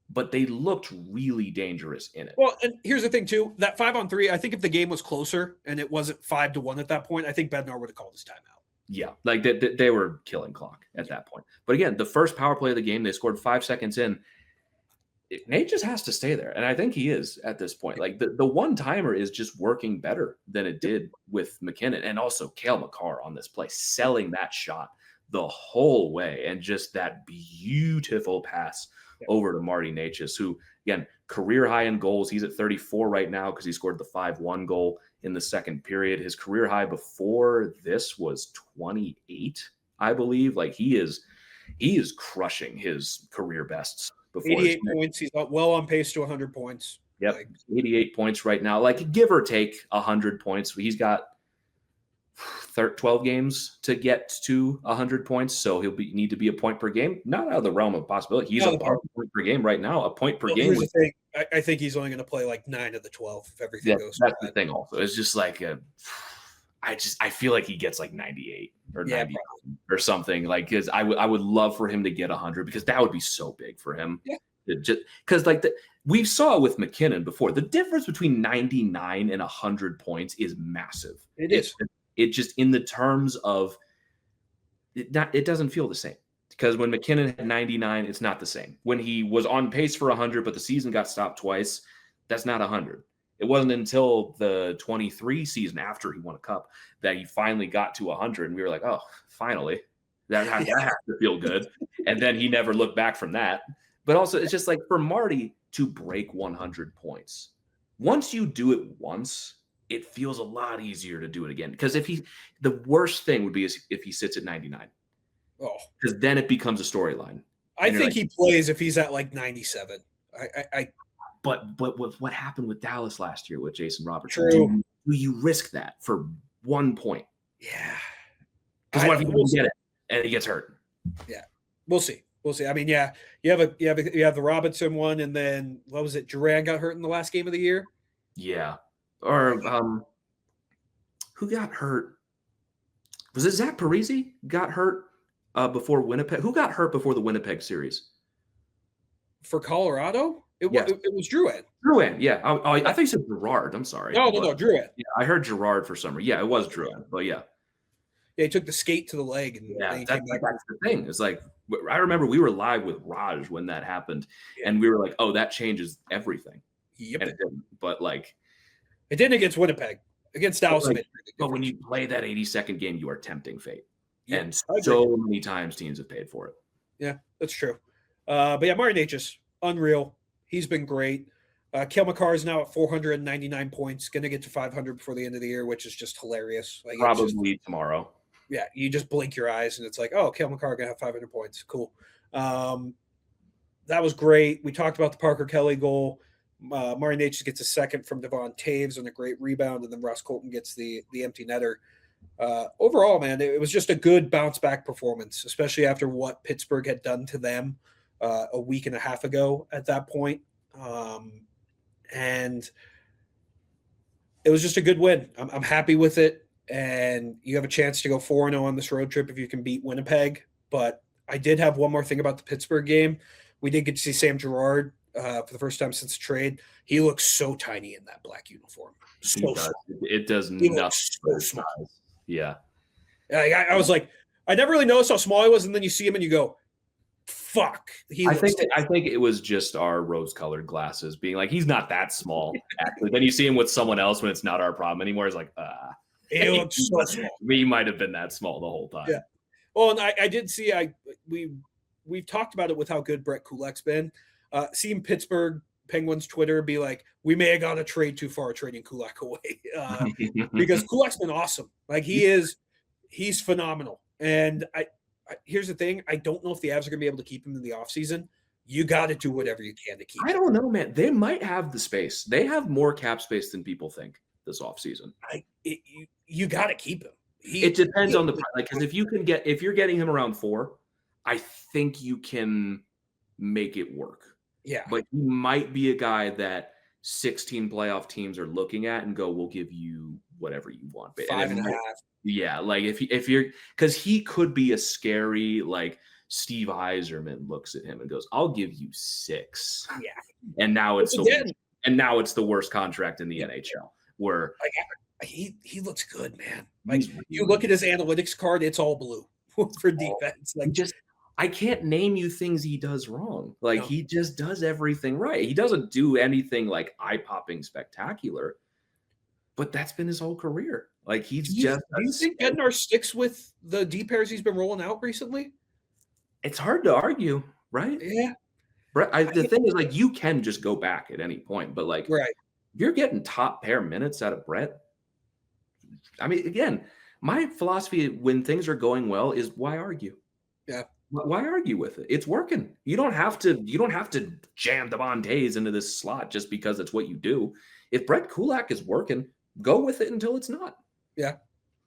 but they looked really dangerous in it. Well, and here's the thing too, that 5-on-3, I think if the game was closer and it wasn't 5-1 at that point, I think Bednar would have called his timeout. Yeah, like they were killing clock at that point. But again, the first power play of the game, they scored 5 seconds in. Nate just has to stay there, and I think he is at this point. Like the one-timer is just working better than it did with McKinnon, and also Cale Makar on this play, selling that shot the whole way, and just that beautiful pass over to Marty Necas, who, again, career high in goals. He's at 34 right now because he scored the 5-1 goal in the second period. His career high before this was 28, I believe. Like he is crushing his career bests. 88 points. He's well on pace to 100 points. Yep, 88 points right now. Like give or take 100 points. He's got 12 games to get to 100 points, so he'll need to be a point per game. Not out of the realm of possibility. He's a point per game right now. A point per game. Here's the thing. I think he's only going to play like 9 of the 12 if everything goes. That's the thing. Also, it's just like I feel like he gets like 98 or 90 or something. Like because I would love for him to get 100 because that would be so big for him. Yeah. Because like we saw with McKinnon before, the difference between 99 and 100 points is massive. It is. It just in the terms of it doesn't feel the same because when McKinnon had 99, it's not the same. When he was on pace for 100, but the season got stopped twice, that's not 100. It wasn't until the 23 season after he won a cup that he finally got to 100, and we were like, oh, finally, that has to feel good. And then he never looked back from that. But also, it's just like for Marty to break 100 points. Once you do it once, it feels a lot easier to do it again. Because the worst thing would be if he sits at 99. Oh, because then it becomes a storyline. I think he plays if he's at like 97. But what happened with Dallas last year with Jason Roberts? True. Do you risk that for 1 point? Yeah. Because what if he doesn't get it and he gets hurt? Yeah, we'll see. I mean, yeah, you have the Robinson one, and then what was it? Duran got hurt in the last game of the year. Yeah. Or who got hurt? Was it Zach Parise got hurt before Winnipeg? Who got hurt before the Winnipeg series? For Colorado? It was Drouin. Drouin, yeah. I think you said Girard. I'm sorry. No, Drouin. Yeah, I heard Girard for some reason. Yeah, it was Drouin, but yeah. Yeah, he took the skate to the leg. And that's the thing. It's like, I remember we were live with Raj when that happened, and we were like, oh, that changes everything. Yep. And it didn't. But like, it didn't against Winnipeg. Against Dallas. But when you play that 82nd game, you are tempting fate. Yeah, and so many times teams have paid for it. Yeah, that's true. But yeah, Martin Necas, unreal. He's been great. Cale Makar is now at 499 points, going to get to 500 before the end of the year, which is just hilarious. Like Probably tomorrow. Yeah, you just blink your eyes and it's like, oh, Cale Makar going to have 500 points. Cool. That was great. We talked about the Parker Kelly goal. Martin Necas gets a second from Devon Taves on a great rebound, and then Ross Colton gets the empty netter. Overall, man, it was just a good bounce back performance, especially after what Pittsburgh had done to them a week and a half ago at that point. And it was just a good win. I'm happy with it. And you have a chance to go 4-0 on this road trip if you can beat Winnipeg. But I did have one more thing about the Pittsburgh game. We did get to see Sam Girard for the first time since the trade. He looks so tiny in that black uniform. So it does nothing. So small. Yeah. I was like, I never really noticed how small he was, and then you see him and you go, fuck. I think it was just our rose-colored glasses being like, he's not that small. Actually, then you see him with someone else when it's not our problem anymore. It's like, he looks so small. We might have been that small the whole time. Yeah. Well, and I did see we've talked about it with how good Brett Kulak's been. Seeing Pittsburgh Penguins Twitter be like, we may have gone a trade too far trading Kulak away because Kulak's been awesome. Like he's phenomenal. And here's the thing. I don't know if the Avs are going to be able to keep him in the offseason. You got to do whatever you can to keep him. I don't know, man. They might have the space. They have more cap space than people think this offseason. You got to keep him. It depends on the price. Like, because if you're getting him around 4, I think you can make it work. Yeah. But he might be a guy that 16 playoff teams are looking at and go, we'll give you whatever you want. 5.5. Yeah. Like if you're, because he could be a scary, like Steve Yzerman looks at him and goes, I'll give you 6. Yeah. And now it's the worst contract in the NHL where he looks good, man. Like you look at his analytics card, it's all blue for defense. Like I can't name you things he does wrong. Like he just does everything right. He doesn't do anything like eye-popping spectacular, but that's been his whole career. Like he's do you think Bednar sticks with the D pairs he's been rolling out recently? It's hard to argue, right? Yeah. Brett, the thing is, like, you can just go back at any point, but like, right. If you're getting top pair minutes out of Brett, I mean, again, my philosophy when things are going well is why argue? Yeah. Why argue with it? It's working. You don't have to jam Devon Taves into this slot just because it's what you do. If Brett Kulak is working, go with it until it's not. Yeah,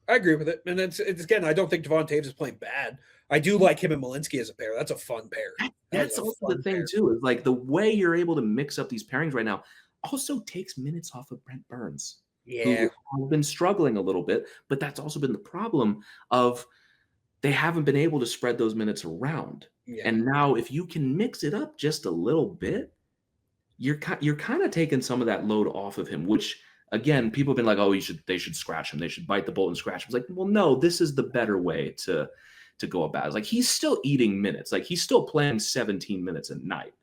I agree with it. And it's again, I don't think Devon Taves is playing bad. I do like him and Malinsky as a pair. That's a fun pair. That's also the thing too. Is like the way you're able to mix up these pairings right now also takes minutes off of Brent Burns. Yeah, who have been struggling a little bit, but that's also been the problem of they haven't been able to spread those minutes around. Yeah. And now if you can mix it up just a little bit, you're kind of taking some of that load off of him, which again, people have been like, oh, they should scratch him. They should bite the bullet and scratch him. It's like, well, no, this is the better way to go about it. It's like he's still eating minutes. Like he's still playing 17 minutes a night.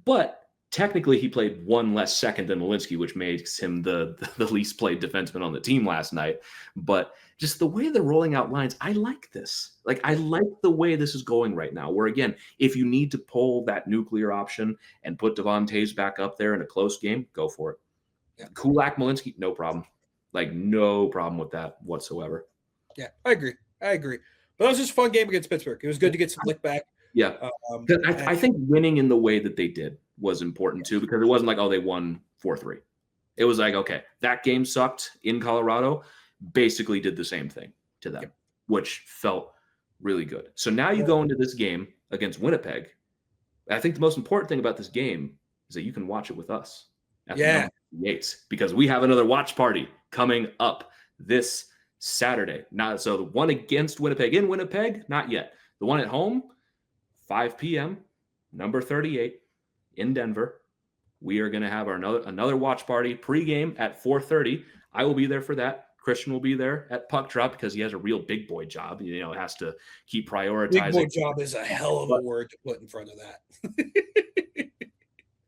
But technically, he played one less second than Malinsky, which makes him the least played defenseman on the team last night. But just the way they're rolling out lines, I like this. Like, I like the way this is going right now, where, again, if you need to pull that nuclear option and put Devon Taves back up there in a close game, go for it. Yeah. Kulak, Malinsky, no problem. Like, no problem with that whatsoever. Yeah, I agree. But that was just a fun game against Pittsburgh. It was good to get some lick back. Yeah. I think winning in the way that they did was important too, because it wasn't like, oh, they won 4-3. It was like, okay, that game sucked in Colorado, basically did the same thing to them, which felt really good. So now you go into this game against Winnipeg. I think the most important thing about this game is that you can watch it with us at the Yates, because we have another watch party coming up this Saturday. So the one against Winnipeg in Winnipeg, not yet. The one at home, 5 p.m., number 38 in Denver. We are going to have another watch party pregame at 4:30. I will be there for that. Christian will be there at puck drop because he has a real big boy job. You know, has to keep prioritizing. Big boy job is a hell of a word to put in front of that.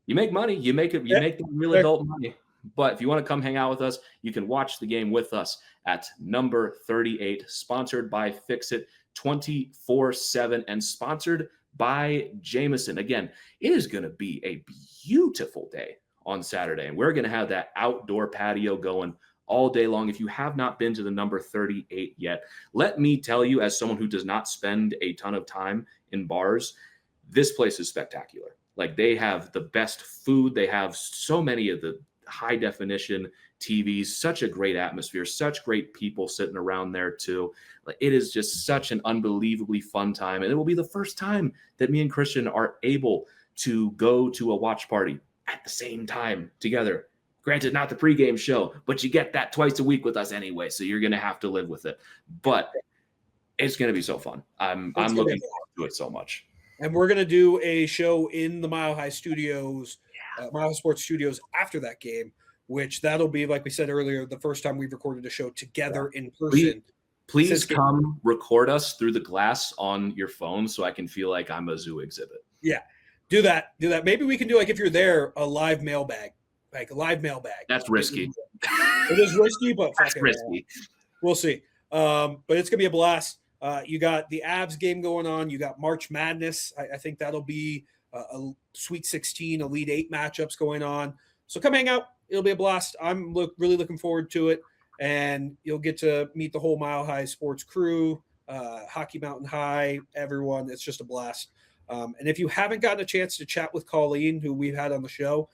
You make money. You make the real adult money. But if you want to come hang out with us, you can watch the game with us at number 38, sponsored by Fix It 24/7 and sponsored by Jameson. Again, it is going to be a beautiful day on Saturday, and we're going to have that outdoor patio going all day long. If you have not been to the number 38 yet, let me tell you, as someone who does not spend a ton of time in bars, this place is spectacular. Like, they have the best food. They have so many of the high definition TVs, such a great atmosphere, such great people sitting around there too. Like, it is just such an unbelievably fun time. And it will be the first time that me and Christian are able to go to a watch party at the same time together. Granted, not the pregame show, but you get that twice a week with us anyway, so you're going to have to live with it. But it's going to be so fun. I'm looking forward to it so much. And we're going to do a show in the Mile High Studios, Mile High Sports Studios after that game, which that'll be, like we said earlier, the first time we've recorded a show together in person. Please come record us through the glass on your phone so I can feel like I'm a zoo exhibit. Yeah, do that. Maybe we can do, like, if you're there, a live mailbag. Like a live mailbag. That's risky. It is risky, but that's risky. We'll see. But it's gonna be a blast. You got the Avs game going on. You got March Madness. I think that'll be a Sweet 16, Elite 8 matchups going on. So come hang out. It'll be a blast. I'm really looking forward to it. And you'll get to meet the whole Mile High Sports crew, Hockey Mountain High, everyone. It's just a blast. And if you haven't gotten a chance to chat with Colleen, who we've had on the show,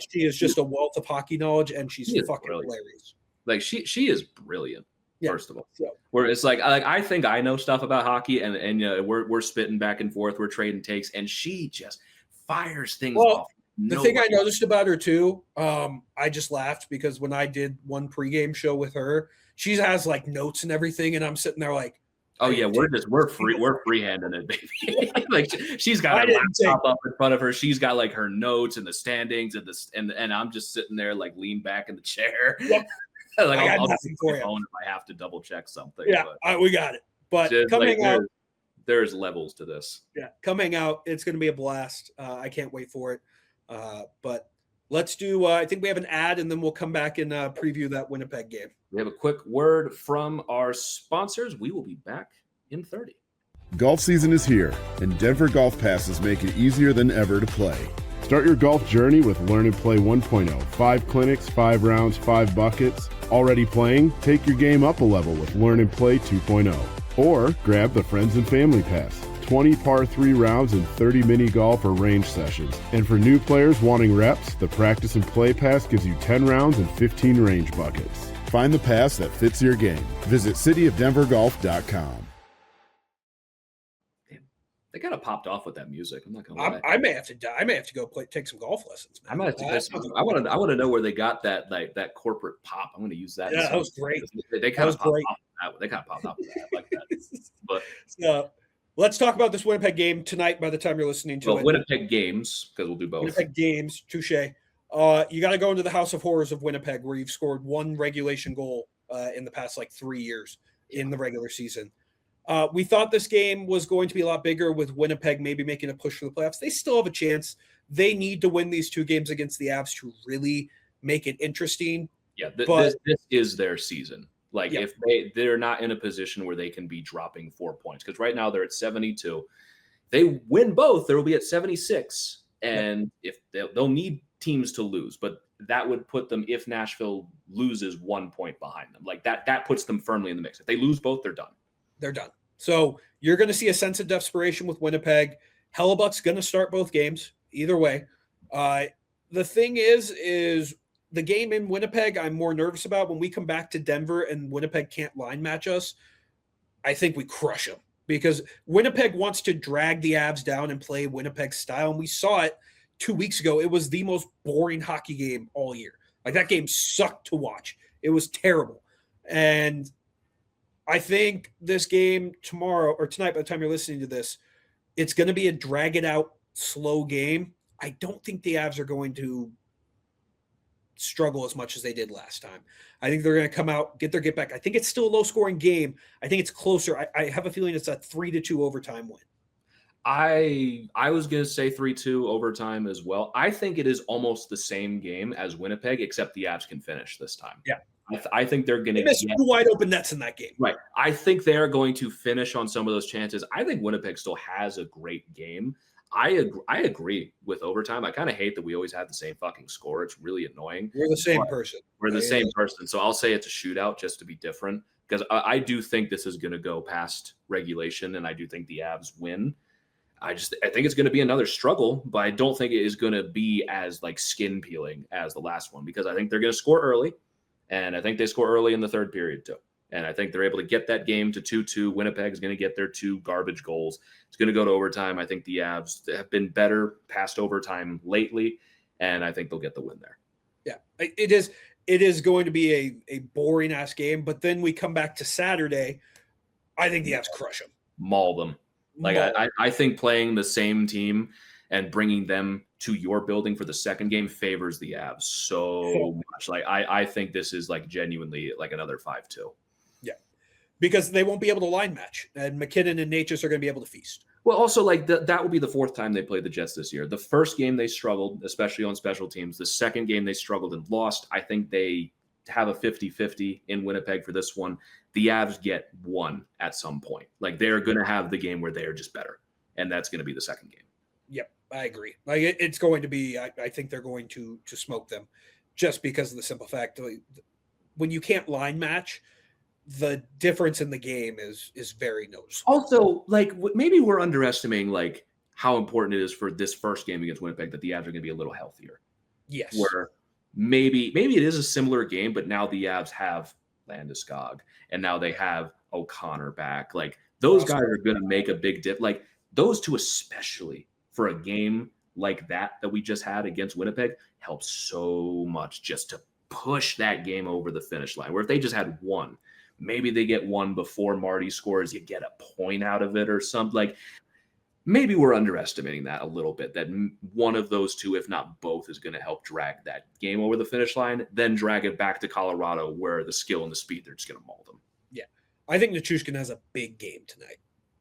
she is just a wealth of hockey knowledge, and she's fucking hilarious. Like, she is brilliant. Yeah. First of all, where it's like I think I know stuff about hockey, and we're spitting back and forth, we're trading takes, and she just fires things off. The thing I noticed about her too, I just laughed because when I did one pregame show with her, she has like notes and everything, and I'm sitting there like, oh yeah, we're freehanding it, baby. Like, she's got a laptop up in front of her. She's got like her notes and the standings and I'm just sitting there like leaned back in the chair. Yep. Like, I'll take my phone if I have to double check something. Yeah, we got it. But coming out, there's levels to this. Yeah, coming out, it's going to be a blast. I can't wait for it. But let's do. I think we have an ad, and then we'll come back and preview that Winnipeg game. We have a quick word from our sponsors. We will be back in 30. Golf season is here, and Denver Golf Passes make it easier than ever to play. Start your golf journey with Learn and Play 1.0. 5 clinics, 5 rounds, 5 buckets. Already playing? Take your game up a level with Learn and Play 2.0. Or grab the Friends and Family Pass. 20 par 3 rounds and 30 mini golf or range sessions. And for new players wanting reps, the Practice and Play Pass gives you 10 rounds and 15 range buckets. Find the pass that fits your game. Visit cityofdenvergolf.com. They kind of popped off with that music. I'm not gonna lie. I may have to go take some golf lessons. Man. I might have to get some. I want to know where they got that corporate pop. I'm going to use that. Yeah, that was great. They kind of popped off. They kind of popped off with that. I like that. But let's talk about this Winnipeg game tonight. By the time you're listening to it, Winnipeg games, because we'll do both. Winnipeg games, touche. You got to go into the House of Horrors of Winnipeg, where you've scored one regulation goal in the past 3 years in the regular season. We thought this game was going to be a lot bigger with Winnipeg maybe making a push for the playoffs. They still have a chance. They need to win these 2 games against the Avs to really make it interesting. Yeah, this is their season. Like, if they're not in a position where they can be dropping 4 points, because right now they're at 72. They win both, they will be at 76. And if they'll need teams to lose, but that would put them, if Nashville loses 1 point behind them, like that puts them firmly in the mix. If they lose both, they're done. They're done. So you're going to see a sense of desperation with Winnipeg. Hellebuck's going to start both games either way. The thing is the game in Winnipeg I'm more nervous about. When we come back to Denver and Winnipeg can't line match us, I think we crush them, because Winnipeg wants to drag the Avs down and play Winnipeg style. And we saw it 2 weeks ago. It was the most boring hockey game all year. Like, that game sucked to watch. It was terrible. And I think this game tomorrow or tonight, by the time you're listening to this, it's going to be a drag it out, slow game. I don't think the Avs are going to struggle as much as they did last time. I think they're going to come out, get back. I think it's still a low scoring game. I think it's closer. I have a feeling it's a 3-2 overtime win. I was going to say 3-2 overtime as well. I think it is almost the same game as Winnipeg, except the Avs can finish this time. Yeah. I think they're going to miss two wide open nets in that game. Right. I think they are going to finish on some of those chances. I think Winnipeg still has a great game. I agree with overtime. I kind of hate that we always have the same fucking score. It's really annoying. We're the same person. We're the same person. So I'll say it's a shootout just to be different, because I do think this is going to go past regulation, and I do think the Avs win. I think it's going to be another struggle, but I don't think it is going to be as like skin peeling as the last one, because I think they're going to score early, and I think they score early in the third period too. And I think they're able to get that game to 2-2. Winnipeg is going to get their 2 garbage goals. It's going to go to overtime. I think the Avs have been better past overtime lately, and I think they'll get the win there. Yeah, it is going to be a boring ass game, but then we come back to Saturday. I think the Avs crush them, maul them. I think playing the same team and bringing them to your building for the second game favors the Avs so much. Like I think this is like genuinely like another 5-2. Yeah, because they won't be able to line match, and McKinnon and Natchez are going to be able to feast. Well, also like that will be the 4th time they played the Jets this year. The first game they struggled, especially on special teams. The second game they struggled and lost. I think they have a 50-50 in Winnipeg for this one. The Avs get one at some point. Like they're going to have the game where they are just better, and that's going to be the second game. Yep, I agree. Like it's going to be. I think they're going to smoke them, just because of the simple fact that when you can't line match, the difference in the game is very noticeable. Also, like maybe we're underestimating like how important it is for this first game against Winnipeg that the Avs are going to be a little healthier. Yes. Where maybe it is a similar game, but now the Avs have Landeskog, and now they have O'Connor back. Like those guys are going to make a big dip. Like those two, especially for a game like that we just had against Winnipeg, helps so much just to push that game over the finish line. Where if they just had one, maybe they get one before Marty scores, you get a point out of it or something. Like maybe we're underestimating that a little bit, that one of those two, if not both, is going to help drag that game over the finish line, then drag it back to Colorado where the skill and the speed, they're just going to maul them. Yeah. I think Nichushkin has a big game tonight.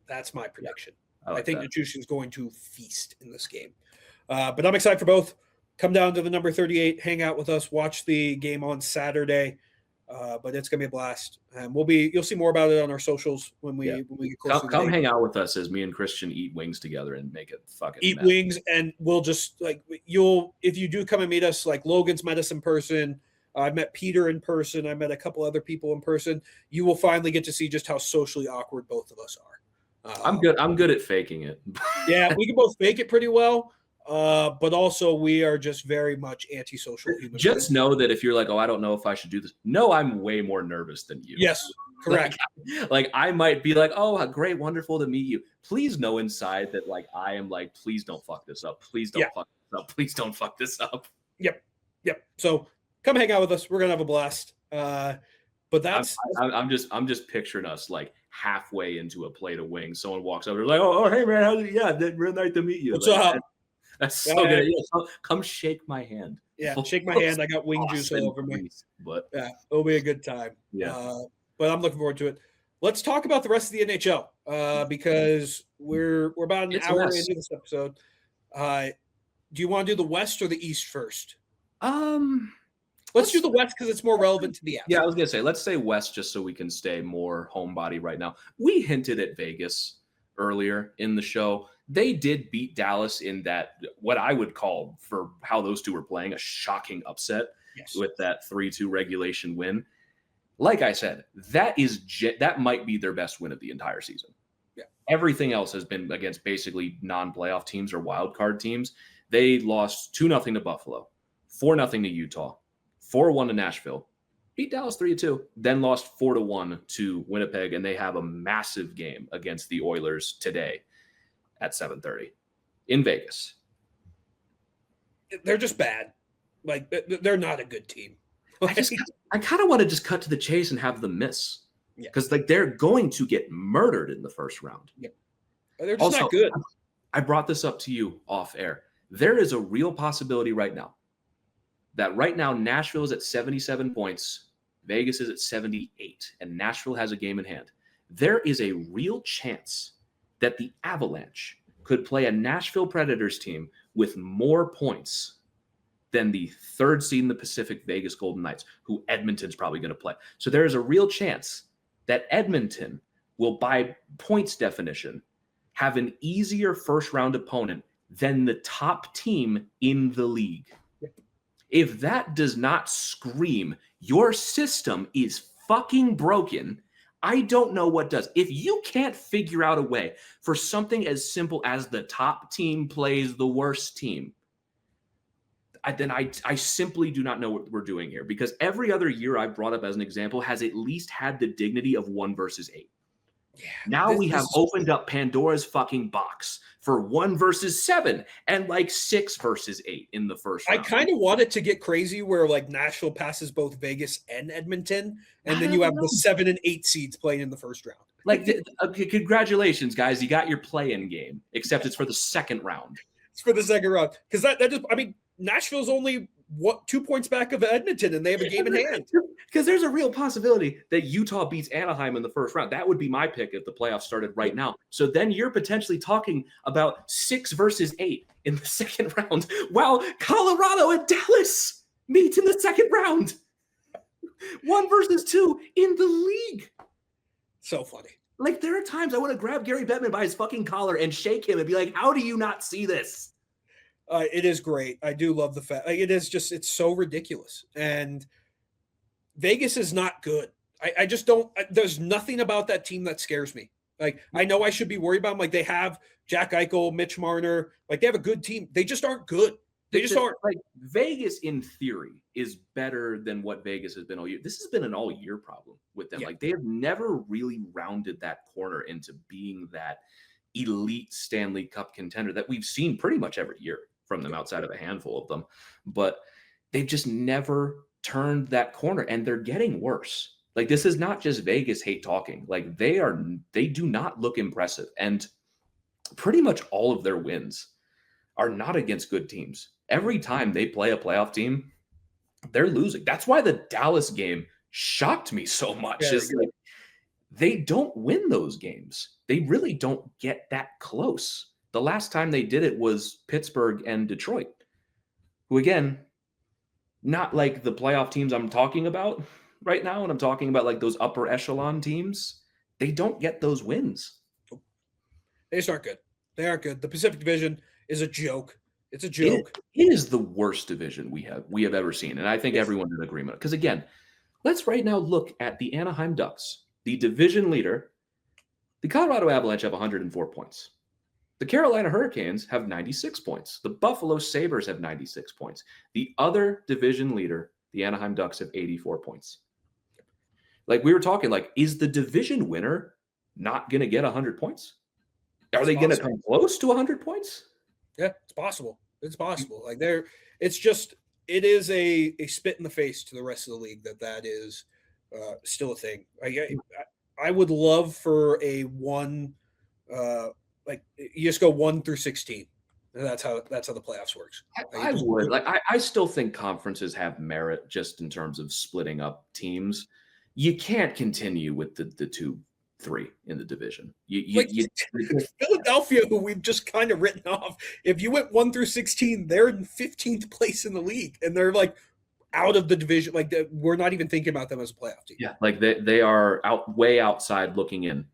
That's my prediction. Yeah, I think Nichushkin's going to feast in this game. But I'm excited for both. Come down to the number 38, hang out with us, watch the game on Saturday. But it's gonna be a blast, and you'll see more about it on our socials when we get closer. Come hang out with us as me and Christian eat wings together and make it fucking eat wings, and we'll just like if you do come and meet us, like Logan's met us in person. I met Peter in person. I met a couple other people in person. You will finally get to see just how socially awkward both of us are. I'm good at faking it. Yeah, we can both fake it pretty well. But also we are just very much antisocial humans. Just know that if you're like, oh, I don't know if I should do this. No, I'm way more nervous than you. Yes, correct. Like I might be like, oh, great, wonderful to meet you. Please know inside that like I am like, please don't fuck this up. Please don't fuck this up. Please don't fuck this up. Yep. So come hang out with us. We're gonna have a blast. But that's I'm just picturing us like halfway into a plate of wings. Someone walks over like, oh hey man, how's it? Yeah, real nice to meet you. What's like, up? That's so good. Yeah, come shake my hand. Yeah, shake my hand. I got wing juice all over me. But yeah, it'll be a good time. Yeah. But I'm looking forward to it. Let's talk about the rest of the NHL because we're about an hour into this episode. Do you want to do the West or the East first? Let's do the West because it's more relevant to the Avs. Yeah, I was gonna say let's say West just so we can stay more homebody right now. We hinted at Vegas earlier in the show. They did beat Dallas in that, what I would call, for how those two were playing, a shocking upset with that 3-2 regulation win. Like I said, that might be their best win of the entire season. Yeah. Everything else has been against basically non-playoff teams or wild card teams. They lost 2-0 to Buffalo, 4-0 to Utah, 4-1 to Nashville, beat Dallas 3-2, then lost 4-1 to Winnipeg, and they have a massive game against the Oilers today at 7:30 in Vegas. They're just bad. Like they're not a good team. I kind of want to just cut to the chase and have them miss. Because like they're going to get murdered in the first round. Yeah. They're just not good. I brought this up to you off air. There is a real possibility right now Nashville is at 77 points, Vegas is at 78, and Nashville has a game in hand. There is a real chance that the Avalanche could play a Nashville Predators team with more points than the third seed in the Pacific, Vegas Golden Knights, who Edmonton's probably going to play. So there is a real chance that Edmonton will, by points definition, have an easier first-round opponent than the top team in the league. If that does not scream, your system is fucking broken, I don't know what does. If you can't figure out a way for something as simple as the top team plays the worst team, then I simply do not know what we're doing here, because every other year I've brought up as an example has at least had the dignity of 1 versus 8. Yeah, now we have opened up Pandora's fucking box for 1 versus 7 and like 6 versus 8 in the first round. I kind of want it to get crazy where like Nashville passes both Vegas and Edmonton, and then you have the 7 and 8 seeds playing in the first round. Like, congratulations, guys. You got your play-in game, except it's for the second round. It's for the second round. Because that just, I mean, Nashville's only 2 points back of Edmonton, and they have a game in hand. Because there's a real possibility that Utah beats Anaheim in the first round. That would be my pick if the playoffs started right now. So then you're potentially talking about 6 versus 8 in the second round, while Colorado and Dallas meet in the second round. 1 versus 2 in the league. So funny. Like, there are times I want to grab Gary Bettman by his fucking collar and shake him and be like, how do you not see this? It is great. I do love the fact. Like, it is just, it's so ridiculous. And Vegas is not good. I just don't, there's nothing about that team that scares me. Like, I know I should be worried about them. Like, they have Jack Eichel, Mitch Marner. Like, they have a good team. They just aren't good. They just aren't. Like, Vegas, in theory, is better than what Vegas has been all year. This has been an all-year problem with them. Yeah. Like, they have never really rounded that corner into being that elite Stanley Cup contender that we've seen pretty much every year from them, outside of a handful of them. But they've just never turned that corner, and they're getting worse. Like, this is not just Vegas hate talking. Like, they do not look impressive. And pretty much all of their wins are not against good teams. Every time they play a playoff team, they're losing. That's why the Dallas game shocked me so much. Yeah, like, they don't win those games. They really don't get that close. The last time they did it was Pittsburgh and Detroit, who, again, not like the playoff teams I'm talking about right now. And I'm talking about like those upper echelon teams. They don't get those wins. They just aren't good. They aren't good. The Pacific Division is a joke. It's a joke. It is the worst division we have ever seen. And I think everyone's in agreement. Because, again, let's right now look at the Anaheim Ducks, the division leader. The Colorado Avalanche have 104 points. The Carolina Hurricanes have 96 points. The Buffalo Sabres have 96 points. The other division leader, the Anaheim Ducks, have 84 points. Like, we were talking, like, is the division winner not going to get 100 points? Are they going to come close to 100 points? Yeah, it's possible. It's possible. Like, it's just, it is a spit in the face to the rest of the league that is still a thing. I would love for a one, like, you just go 1 through 16. That's how the playoffs works. I would. Like, I still think conferences have merit just in terms of splitting up teams. You can't continue with the 2-3 in the division. Philadelphia, who we've just kind of written off, if you went 1 through 16, they're in 15th place in the league, and they're like out of the division. Like, we're not even thinking about them as a playoff team. Yeah, like they are way outside looking in,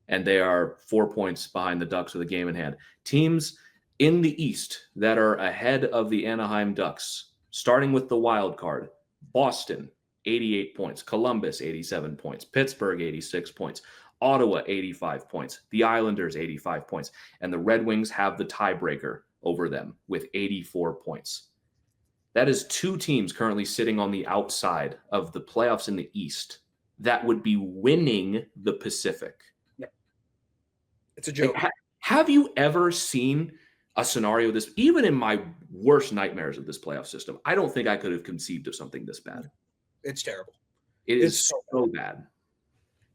and they are 4 points behind the Ducks with a game in hand. Teams in the East that are ahead of the Anaheim Ducks, starting with the wild card: Boston, 88 points, Columbus, 87 points, Pittsburgh, 86 points, Ottawa, 85 points, the Islanders, 85 points, and the Red Wings have the tiebreaker over them with 84 points. That is 2 teams currently sitting on the outside of the playoffs in the East that would be winning the Pacific. Yeah. It's a joke. Like, have you ever seen a scenario this, even in my worst nightmares of this playoff system, I don't think I could have conceived of something this bad. It's terrible. It's so bad.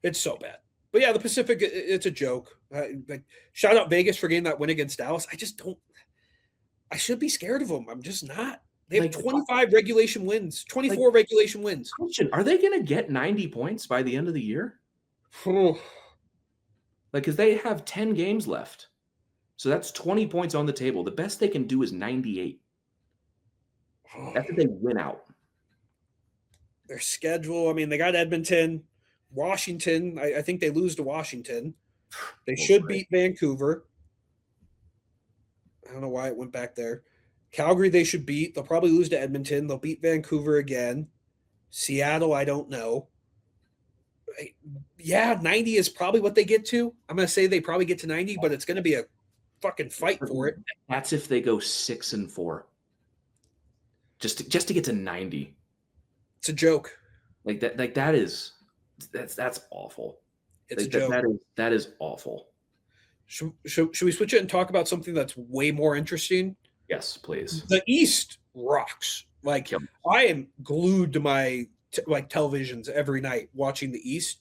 It's so bad. But yeah, the Pacific, it's a joke. Like, shout out Vegas for getting that win against Dallas. I should be scared of them. I'm just not. They have 25 regulation wins, 24 regulation wins. Question, are they going to get 90 points by the end of the year? Like, because they have 10 games left. So that's 20 points on the table. The best they can do is 98. That's if they win out. Their schedule, I mean, they got Edmonton, Washington. I think they lose to Washington. They should beat Vancouver. I don't know why it went back there. Calgary, they should beat. They'll probably lose to Edmonton. They'll beat Vancouver again. Seattle, I don't know. Yeah, 90 is probably what they get to. I'm going to say they probably get to 90, but it's going to be a fucking fight for it. That's if they go 6-4. Just to get to 90. It's a joke. That's awful. It's a joke. That is awful. Should we switch it and talk about something that's way more interesting? Yes, please. The East rocks. Like, I am glued to my televisions every night watching the East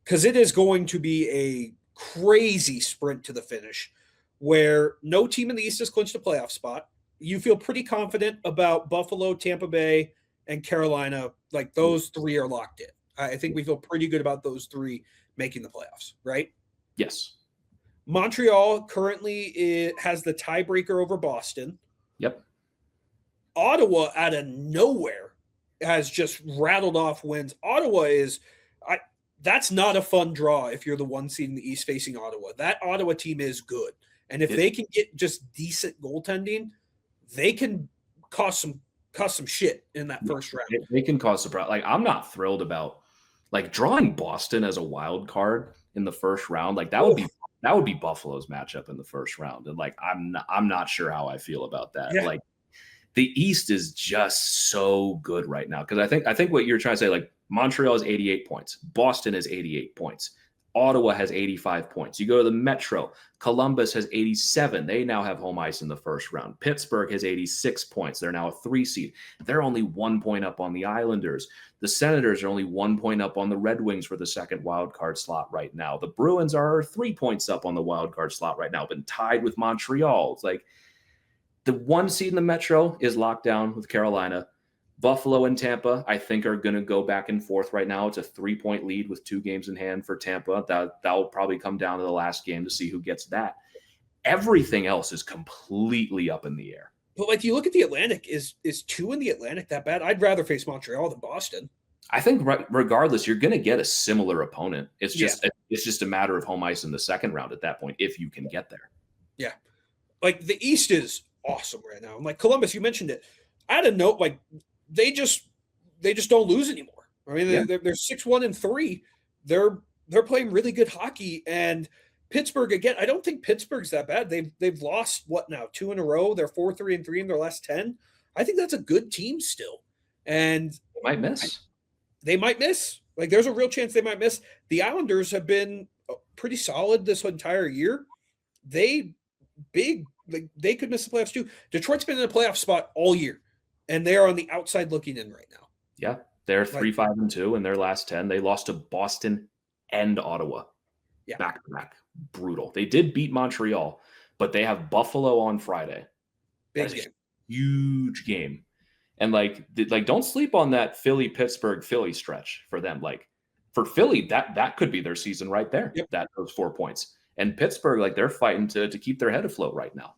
because it is going to be a crazy sprint to the finish where no team in the East has clinched a playoff spot. You feel pretty confident about Buffalo, Tampa Bay, and Carolina. Like, those three are locked in. I think we feel pretty good about those three making the playoffs, right? Yes. Montreal currently has the tiebreaker over Boston. Yep. Ottawa out of nowhere has just rattled off wins. Ottawa that's not a fun draw if you're the one seed in the East facing Ottawa. That Ottawa team is good. And if they can get just decent goaltending, they can cause some shit in that first round. They can cause surprise. Like, I'm not thrilled about drawing Boston as a wild card in the first round. Like, that would be Buffalo's matchup in the first round. And I'm not sure how I feel about that. Yeah. Like, the East is just so good right now. Because I think what you're trying to say, like, Montreal has 88 points. Boston has 88 points. Ottawa has 85 points. You go to the Metro. Columbus has 87. They now have home ice in the first round. Pittsburgh has 86 points. They're now a 3 seed. They're only 1 point up on the Islanders. The Senators are only 1 point up on the Red Wings for the second wild card slot right now. The Bruins are 3 points up on the wild card slot right now, but tied with Montreal. It's like the 1 seed in the Metro is locked down with Carolina. Buffalo and Tampa, I think, are going to go back and forth right now. It's a 3-point lead with 2 games in hand for Tampa. That will probably come down to the last game to see who gets that. Everything else is completely up in the air. But you look at the Atlantic, is 2 in the Atlantic that bad? I'd rather face Montreal than Boston. I think regardless, you're going to get a similar opponent. It's just a matter of home ice in the second round at that point, if you can get there. Yeah. Like, the East is awesome right now. Like, Columbus, you mentioned it. I had a note, like, they just don't lose anymore. I mean, they're 6-1-3. They're playing really good hockey. And Pittsburgh, again, I don't think Pittsburgh's that bad. They've lost what now, 2 in a row. They're 4-3-3 in their last 10. I think that's a good team still. And they might miss. They might miss. Like, there's a real chance they might miss. The Islanders have been pretty solid this entire year. They could miss the playoffs too. Detroit's been in a playoff spot all year. And they are on the outside looking in right now. Yeah, they're 3-5-2 in their last 10. They lost to Boston and Ottawa. Yeah. Back to back. Brutal. They did beat Montreal, but they have Buffalo on Friday. Big game. Huge game. And don't sleep on that Philly stretch for them. Like, for Philly, that could be their season right there. Yep. Those 4 points. And Pittsburgh, they're fighting to keep their head afloat right now.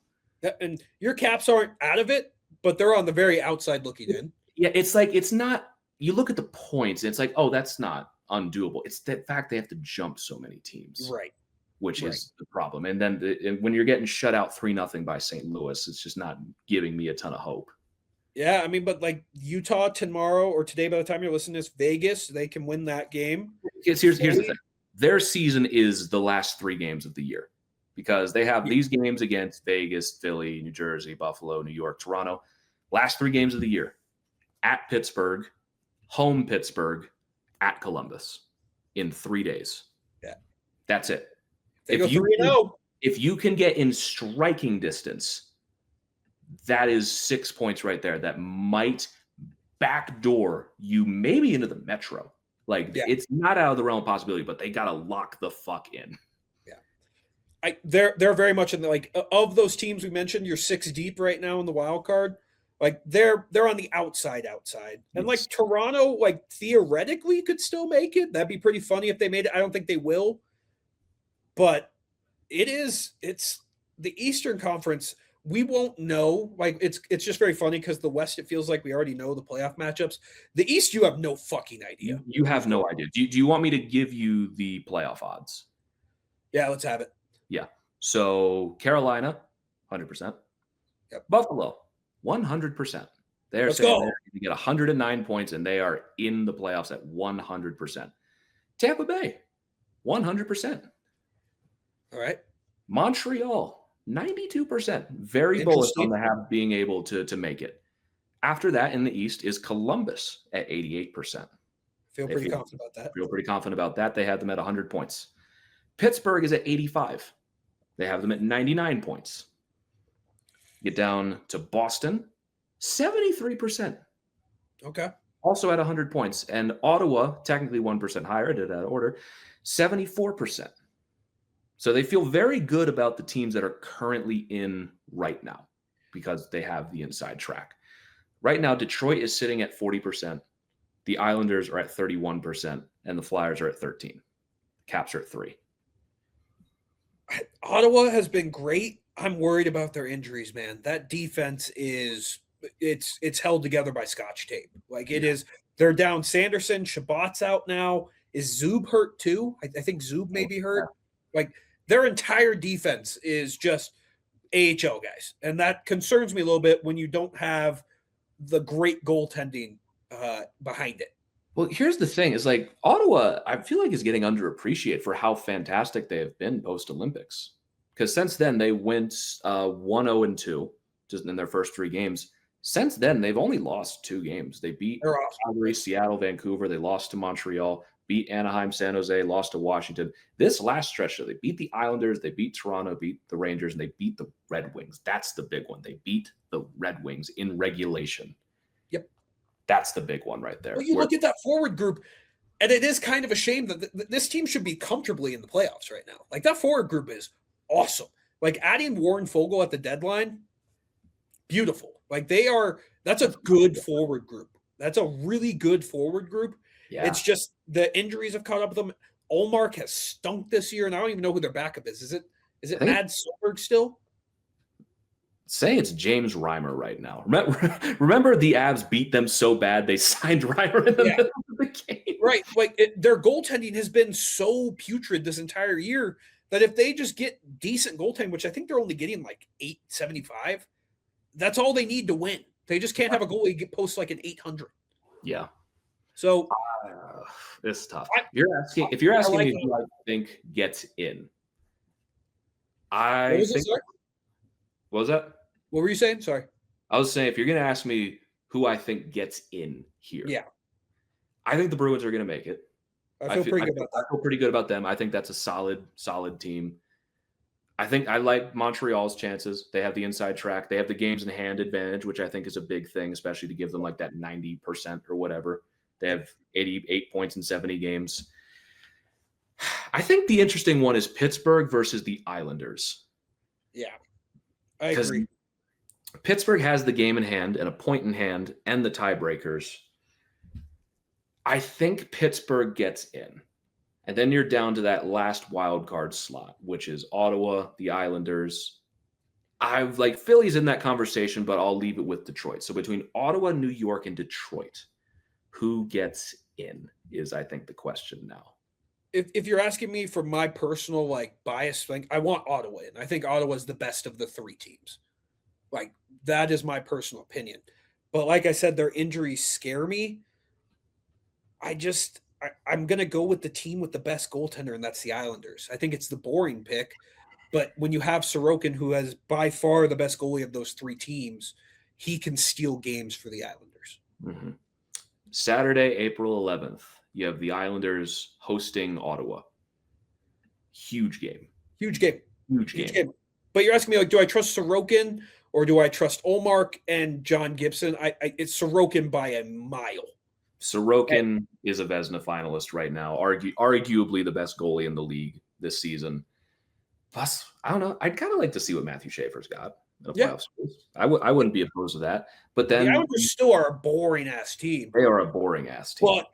And your Caps aren't out of it, but they're on the very outside looking in. Yeah, it's not – you look at the points, and it's like, oh, that's not undoable. It's the fact they have to jump so many teams. Right. Which is the problem. And then when you're getting shut out 3-0 by St. Louis, it's just not giving me a ton of hope. Yeah, I mean, but Utah tomorrow or today by the time you're listening to this, Vegas, they can win that game. Here's the thing. Their season is the last 3 games of the year. Because they have these games against Vegas, Philly, New Jersey, Buffalo, New York, Toronto. Last 3 games of the year. At Pittsburgh, home Pittsburgh, at Columbus in 3 days. Yeah. That's it. They go 3-0. If you can get in striking distance, that is 6 points right there. That might backdoor you maybe into the Metro. It's not out of the realm of possibility, but they got to lock the fuck in. They're very much in the of those teams we mentioned. You're 6 deep right now in the wild card. They're on the outside, and Toronto, theoretically could still make it. That'd be pretty funny if they made it. I don't think they will, but it's the Eastern Conference. we won't know. Like it's just very funny because the West, it feels like we already know the playoff matchups. The East, you have no fucking idea. You have no idea. Do you want me to give you the playoff odds? Yeah, let's have it. Yeah. So Carolina, 100%. Yep. Buffalo, 100%. They're Let's saying go. they're going to get 109 points, and they are in the playoffs at 100%. Tampa Bay, 100%. All right. Montreal, 92%. Very bullish on the Habs being able to make it. After that, in the East, is Columbus at 88%. Feel pretty confident about that. Feel pretty confident about that. They have them at 100 points. Pittsburgh is at 85. They have them at 99 points. Get down to Boston, 73%. Okay. Also at 100 points. And Ottawa, technically 1% higher, I did that order, 74%. So they feel very good about the teams that are currently in right now because they have the inside track. Right now, Detroit is sitting at 40%. The Islanders are at 31%, and the Flyers are at 13%. Caps are at 3%. Ottawa has been great. I'm worried about their injuries, man. That defense is it's held together by Scotch tape. Like it is. They're down Sanderson. Shabbat's out now. Is Zub hurt too? I think Zub may be hurt. Like their entire defense is just AHL guys, and that concerns me a little bit when you don't have the great goaltending behind it. Well, here's the thing: is like Ottawa, I feel like is getting underappreciated for how fantastic they have been post Olympics. Because since then they went 1-0-2 just in their first 3 games. Since then they've only lost 2 games. They beat Calgary, Seattle, Vancouver. They lost to Montreal, beat Anaheim, San Jose, lost to Washington. This last stretch, they beat the Islanders, they beat Toronto, beat the Rangers, and they beat the Red Wings. That's the big one. They beat the Red Wings in regulation. Yep. That's the big one right there. Well, you look at that forward group, and it is kind of a shame that this team should be comfortably in the playoffs right now. Like that forward group is awesome. Like adding Warren Fogle at the deadline, beautiful. Like that's a good forward group. That's a really good forward group. Yeah. It's just the injuries have caught up with them. Ullmark has stunk this year, and I don't even know who their backup is. Is it Mads Solberg still? Say it's James Reimer right now. Remember the Avs beat them so bad they signed Reimer in the middle of the game. Right. Like their goaltending has been so putrid this entire year that if they just get decent goaltending, which I think they're only getting like 875, that's all they need to win. They just can't have a goalie post like an 800. Yeah. So it's tough. If you're asking me who I think gets in, what was that? What were you saying? Sorry. I was saying if you're going to ask me who I think gets in here, I think the Bruins are going to make it. I feel pretty good about them. I think that's a solid team. I think I like Montreal's chances. They have the inside track. They have the games in hand advantage, which I think is a big thing, especially to give them like that 90% or whatever. They have 88 points in 70 games. I think the interesting one is Pittsburgh versus the Islanders. Yeah, I agree. Pittsburgh has the game in hand and a point in hand and the tiebreakers. I think Pittsburgh gets in. And then you're down to that last wild card slot, which is Ottawa, the Islanders. I've like Philly's in that conversation, but I'll leave it with Detroit. So between Ottawa, New York, and Detroit, who gets in is, I think, the question now. If you're asking me for my personal like bias thing, I want Ottawa in. I think Ottawa is the best of the 3 teams. Like that is my personal opinion. But like I said, their injuries scare me. I'm going to go with the team with the best goaltender, and that's the Islanders. I think it's the boring pick. But when you have Sorokin, who has by far the best goalie of those 3 teams, he can steal games for the Islanders. Mm-hmm. Saturday, April 11th, you have the Islanders hosting Ottawa. Huge game. Huge game. But you're asking me, like, do I trust Sorokin or do I trust Ullmark and John Gibson? It's Sorokin by a mile. Sorokin is a Vezina finalist right now, arguably the best goalie in the league this season. Plus, I don't know. I'd kind of like to see what Matthew Schaefer's got in the playoffs. I wouldn't be opposed to that. But then the Islanders still are a boring ass team. They are a boring ass team. But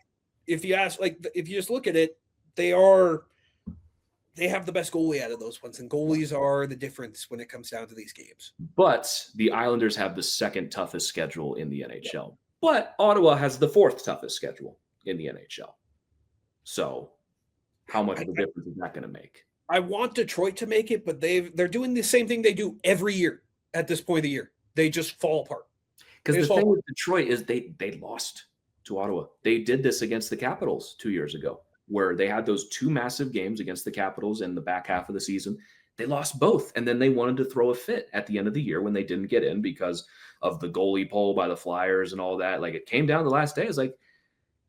if you ask, like, if you just look at it, they're they have the best goalie out of those ones, and goalies are the difference when it comes down to these games. But the Islanders have the second toughest schedule in the NHL. But Ottawa has the fourth toughest schedule in the NHL. So how much of a difference is that going to make? I want Detroit to make it, but they're doing the same thing they do every year at this point of the year. They just fall apart. Because the thing with Detroit is they lost to Ottawa. They did this against the Capitals 2 years ago, where they had those two massive games against the Capitals in the back half of the season. They lost both, and then they wanted to throw a fit at the end of the year when they didn't get in because of the goalie poll by the Flyers and all that. Like, it came down the last day. It's like,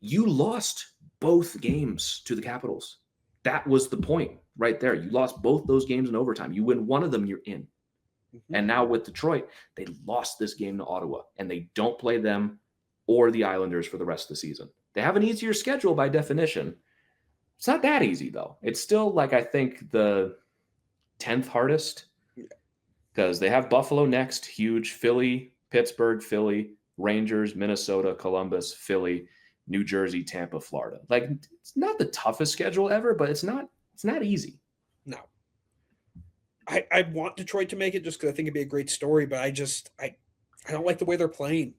you lost both games to the Capitals. That was the point right there. You lost both those games in overtime. You win one of them, you're in. Mm-hmm. And now with Detroit, they lost this game to Ottawa, and they don't play them or the Islanders for the rest of the season. They have an easier schedule by definition. It's not that easy, though. It's still, like, I think the 10th hardest because they have Buffalo next, huge, Philly, Pittsburgh, Philly, Rangers, Minnesota, Columbus, Philly, New Jersey, Tampa, Florida. Like, it's not the toughest schedule ever, but it's not easy. No. I want Detroit to make it just because I think it'd be a great story, but I don't like the way they're playing.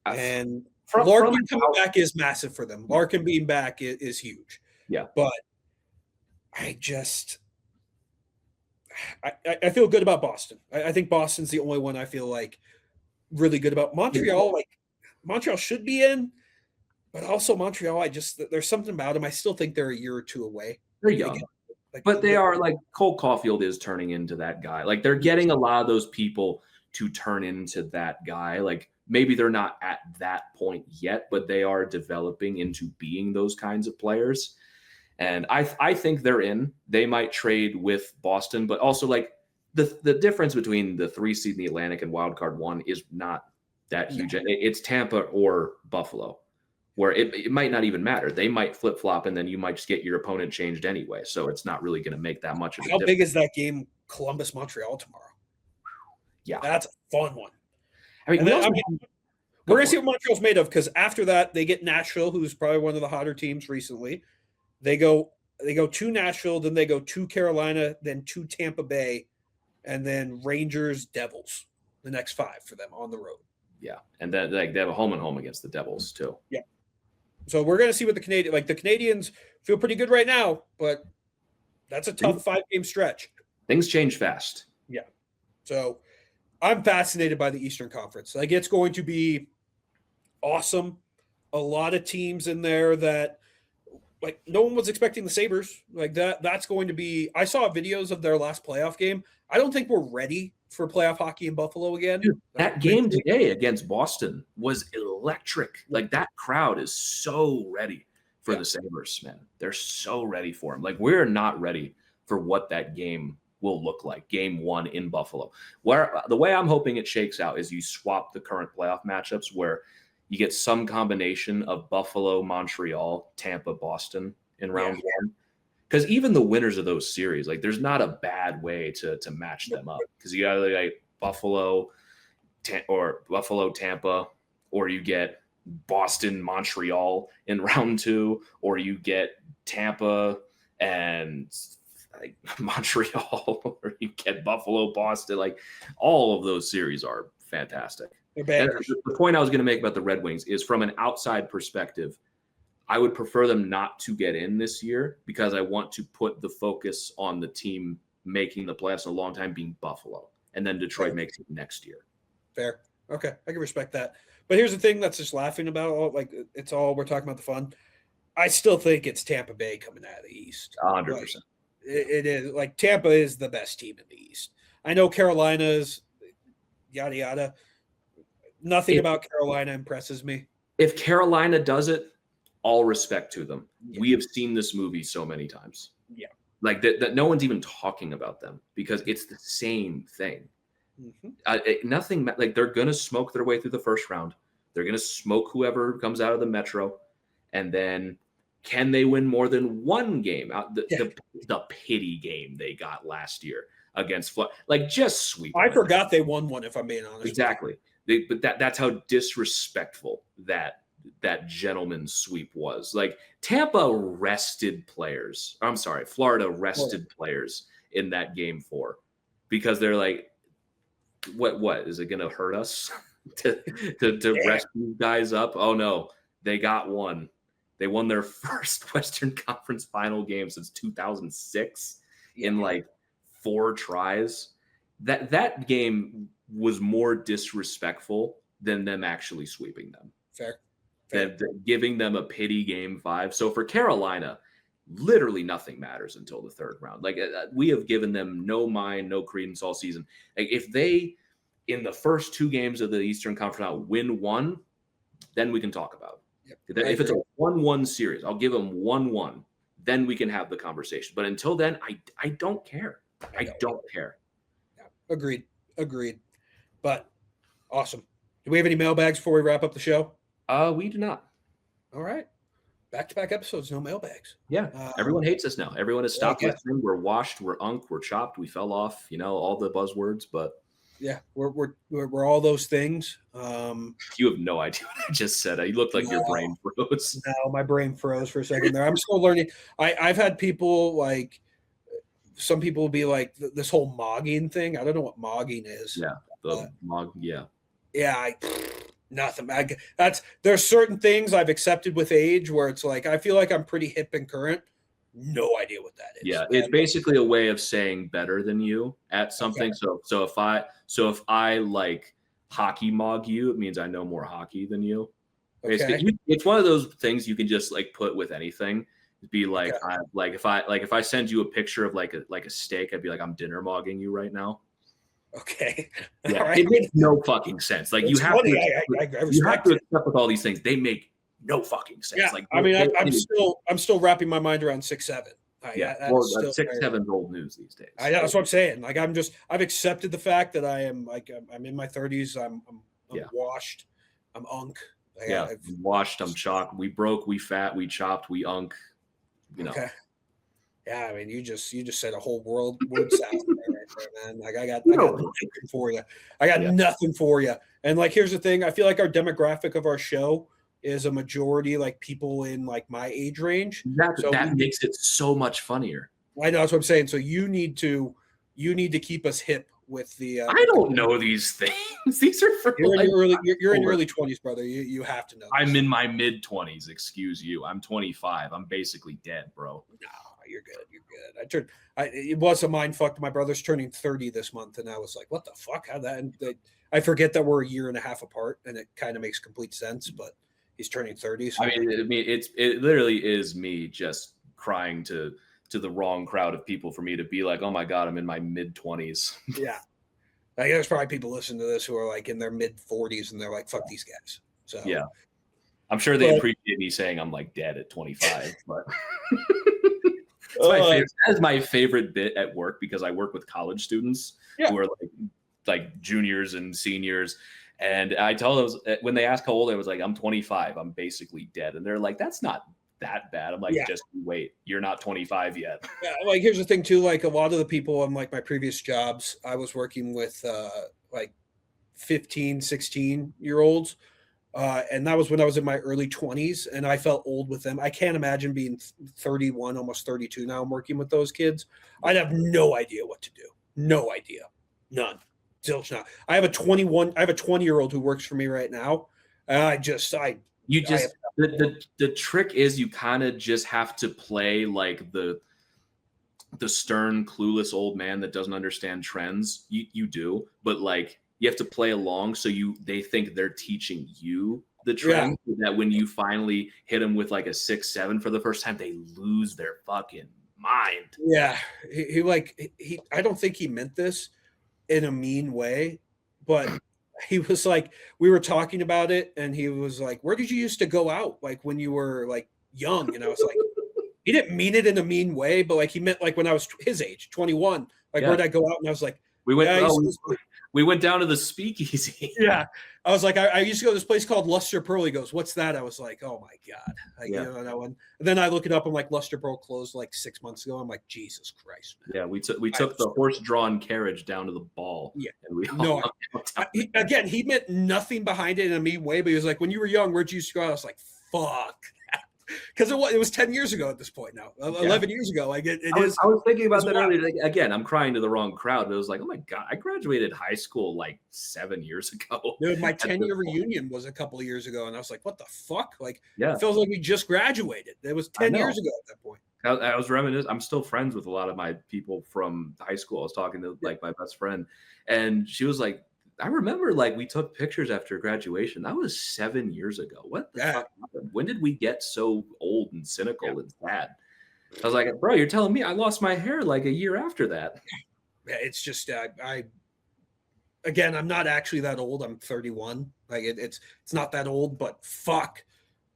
And Larkin coming back is massive for them. Larkin being back is huge. Yeah. But I feel good about Boston. I think Boston's the only one I feel like really good about. Montreal, Montreal should be in, but also Montreal, there's something about them. I still think they're a year or two away. They're young. But they are, like, Cole Caulfield is turning into that guy. Like, they're getting a lot of those people to turn into that guy. Like, maybe they're not at that point yet, but they are developing into being those kinds of players. And I think they're in. They might trade with Boston, but also, like, the difference between the 3 seed in the Atlantic and wild card 1 is not that huge. No. It's Tampa or Buffalo, where it might not even matter. They might flip-flop, and then you might just get your opponent changed anyway. So it's not really going to make that much of a difference. How big is that game, Columbus-Montreal tomorrow? Yeah. That's a fun one. I mean, we're going to see what Montreal's made of, because after that, they get Nashville, who's probably one of the hotter teams recently. They go to Nashville, then they go to Carolina, then to Tampa Bay, and then Rangers, Devils, the next 5 for them on the road. Yeah, and then they have a home and home against the Devils too. Yeah. So we're going to see what the Canadians feel pretty good right now, but that's a tough 5-game stretch. Things change fast. Yeah. So I'm fascinated by the Eastern Conference. Like, it's going to be awesome. A lot of teams in there that, like, no one was expecting the Sabres. Like, that's going to be – I saw videos of their last playoff game. I don't think we're ready for playoff hockey in Buffalo again. Dude, that game today against Boston was electric. Like, that crowd is so ready for the Sabres, man. They're so ready for them. Like, we're not ready for what that game will look like, game 1 in Buffalo. Where the way I'm hoping it shakes out is you swap the current playoff matchups where you get some combination of Buffalo, Montreal, Tampa, Boston in round 1. Because even the winners of those series, like, there's not a bad way to match them up. Because you got like Buffalo, Tampa, or you get Boston, Montreal in round 2, or you get Tampa and like Montreal, or you get Buffalo, Boston. Like, all of those series are fantastic. They're bangers. The point I was going to make about the Red Wings is, from an outside perspective, I would prefer them not to get in this year because I want to put the focus on the team making the playoffs in a long time, being Buffalo, and then Detroit makes it next year. Fair. Okay. I can respect that. But here's the thing that's just laughing about, like, it's all, we're talking about the fun. I still think it's Tampa Bay coming out of the East. 100%. Like, it is. Like, Tampa is the best team in the East. I know Carolina's yada, yada. Nothing about Carolina impresses me. If Carolina does it, all respect to them. Yeah. We have seen this movie so many times. Yeah. Like, that no one's even talking about them because it's the same thing. Mm-hmm. Nothing, like, they're going to smoke their way through the first round. They're going to smoke whoever comes out of the Metro. And then can they win more than one game? The pity game they got last year against Florida. Like, just sweep. I forgot they won one, if I'm being honest. Exactly. But that's how disrespectful that that gentleman's sweep was. Like Tampa rested players. I'm sorry, Florida rested players in that game 4 because they're like, what is it going to hurt us to rest these guys up? Oh no, they got one. They won their first Western Conference final game since 2006 in like 4 tries. That game was more disrespectful than them actually sweeping them. Fair. Than giving them a pity game 5. So for Carolina, literally nothing matters until the 3rd round. Like we have given them no mind, no credence all season. Like if they, in the first 2 games of the Eastern Conference Final, win 1, then we can talk about it. Yep. If it's a 1-1 series, I'll give them 1-1. Then we can have the conversation. But until then, I don't care. I don't care. Yeah. Agreed. But awesome. Do we have any mailbags before we wrap up the show? We do not. All right. Back-to-back episodes, no mailbags. Yeah. Everyone hates us now. Everyone has stopped listening. We're washed. We're unked. We're chopped. We fell off. All the buzzwords. But yeah, we're all those things. You have no idea what I just said. You looked like your brain froze. No, my brain froze for a second there. I'm still learning. I've had people like, some people will be like this whole mogging thing. I don't know what mogging is. Yeah, the mog. Yeah. Yeah, nothing. There's certain things I've accepted with age where it's like I feel like I'm pretty hip and current. No idea what that is. Yeah, it's basically a way of saying better than you at something. Okay. So if I like hockey mog you, it means I know more hockey than you. Okay. It's one of those things you can just like put with anything. Be like, okay. If I send you a picture of like a steak, I'd be like, I'm dinner mogging you right now. Okay. Yeah, right. It makes no fucking sense. Like you have to accept with all these things. They make no fucking sense. Yeah. Like I'm still wrapping my mind around 6'7". 6'7" old news these days. That's what I'm saying. Like I've accepted the fact that I am like I'm in my 30s. I'm washed. I'm unk. I'm washed. I'm chalked. We broke. We fat. We chopped. We unk. Okay. Yeah, I mean, you just said a whole word salad right there, man. Like I got nothing for you. Nothing for you. And like, here's the thing. I feel like our demographic of our show is a majority like people in like my age range. That makes it so much funnier. I know, that's what I'm saying. So you need to keep us hip with the. I don't know these things. These are for you're in your early 20s, brother. You have to know. I'm in my mid 20s. Excuse you. I'm 25. I'm basically dead, bro. No, you're good. You're good. It was a mind fuck. My brother's turning 30 this month, and I was like, what the fuck? How that? And I forget that we're a year and a half apart, and it kind of makes complete sense. But he's turning 30. So it literally is me just crying to the wrong crowd of people for me to be like, oh my God, I'm in my mid 20s. Yeah. Like, there's probably people listening to this who are like in their mid 40s and they're like, fuck these guys. So yeah, I'm sure they appreciate me saying I'm like dead at 25, but that is my favorite bit at work because I work with college students who are like juniors and seniors. And I tell them when they ask how old I was, like, I'm 25, I'm basically dead. And they're like, that's not that bad. I'm like, just wait, you're not 25 yet. Yeah, like here's the thing too, like a lot of the people on like my previous jobs, I was working with like 15, 16-year-olds. And that was when I was in my early 20s and I felt old with them. I can't imagine being 31, almost 32 now. I'm working with those kids. I'd have no idea what to do. No idea. None. Zilch not. I have a 20-year-old who works for me right now. The trick is you kind of just have to play like the stern, clueless old man that doesn't understand trends. You do, but like you have to play along so they think they're teaching you the trend. So that when you finally hit them with like a 6-7 for the first time, they lose their fucking mind. Yeah, he I don't think he meant this in a mean way, but he was like, we were talking about it and he was like, where did you used to go out? Like when you were like young. And I was like, he didn't mean it in a mean way, but like he meant like when I was his age, 21, like where'd I go out? And I was like, we We went down to the speakeasy. Yeah. I was like, I used to go to this place called Luster Pearl. He goes, what's that? I was like, oh my God. You know, and then I look it up. I'm like, Luster Pearl closed like 6 months ago. I'm like, Jesus Christ, man. Yeah, we took the horse-drawn carriage down to the ball. Yeah. And we again, he meant nothing behind it in a mean way, but he was like, when you were young, where'd you used to go? I was like, fuck. Because it was 10 years ago at this point now, 11 years ago. Like I was thinking about that earlier. Like, again, I'm crying to the wrong crowd. But it was like, oh my God, I graduated high school like 7 years ago. Dude, my 10-year reunion was a couple of years ago, and I was like, what the fuck? Like, yeah, it feels like we just graduated. It was 10 years ago at that point. I was reminiscing. I'm still friends with a lot of my people from high school. I was talking to like my best friend, and she was like, I remember like we took pictures after graduation. That was 7 years ago. What the fuck happened? When did we get so old and cynical and sad? I was like, bro, you're telling me I lost my hair like a year after that. Yeah, it's just again, I'm not actually that old. I'm 31. Like it's not that old, but fuck.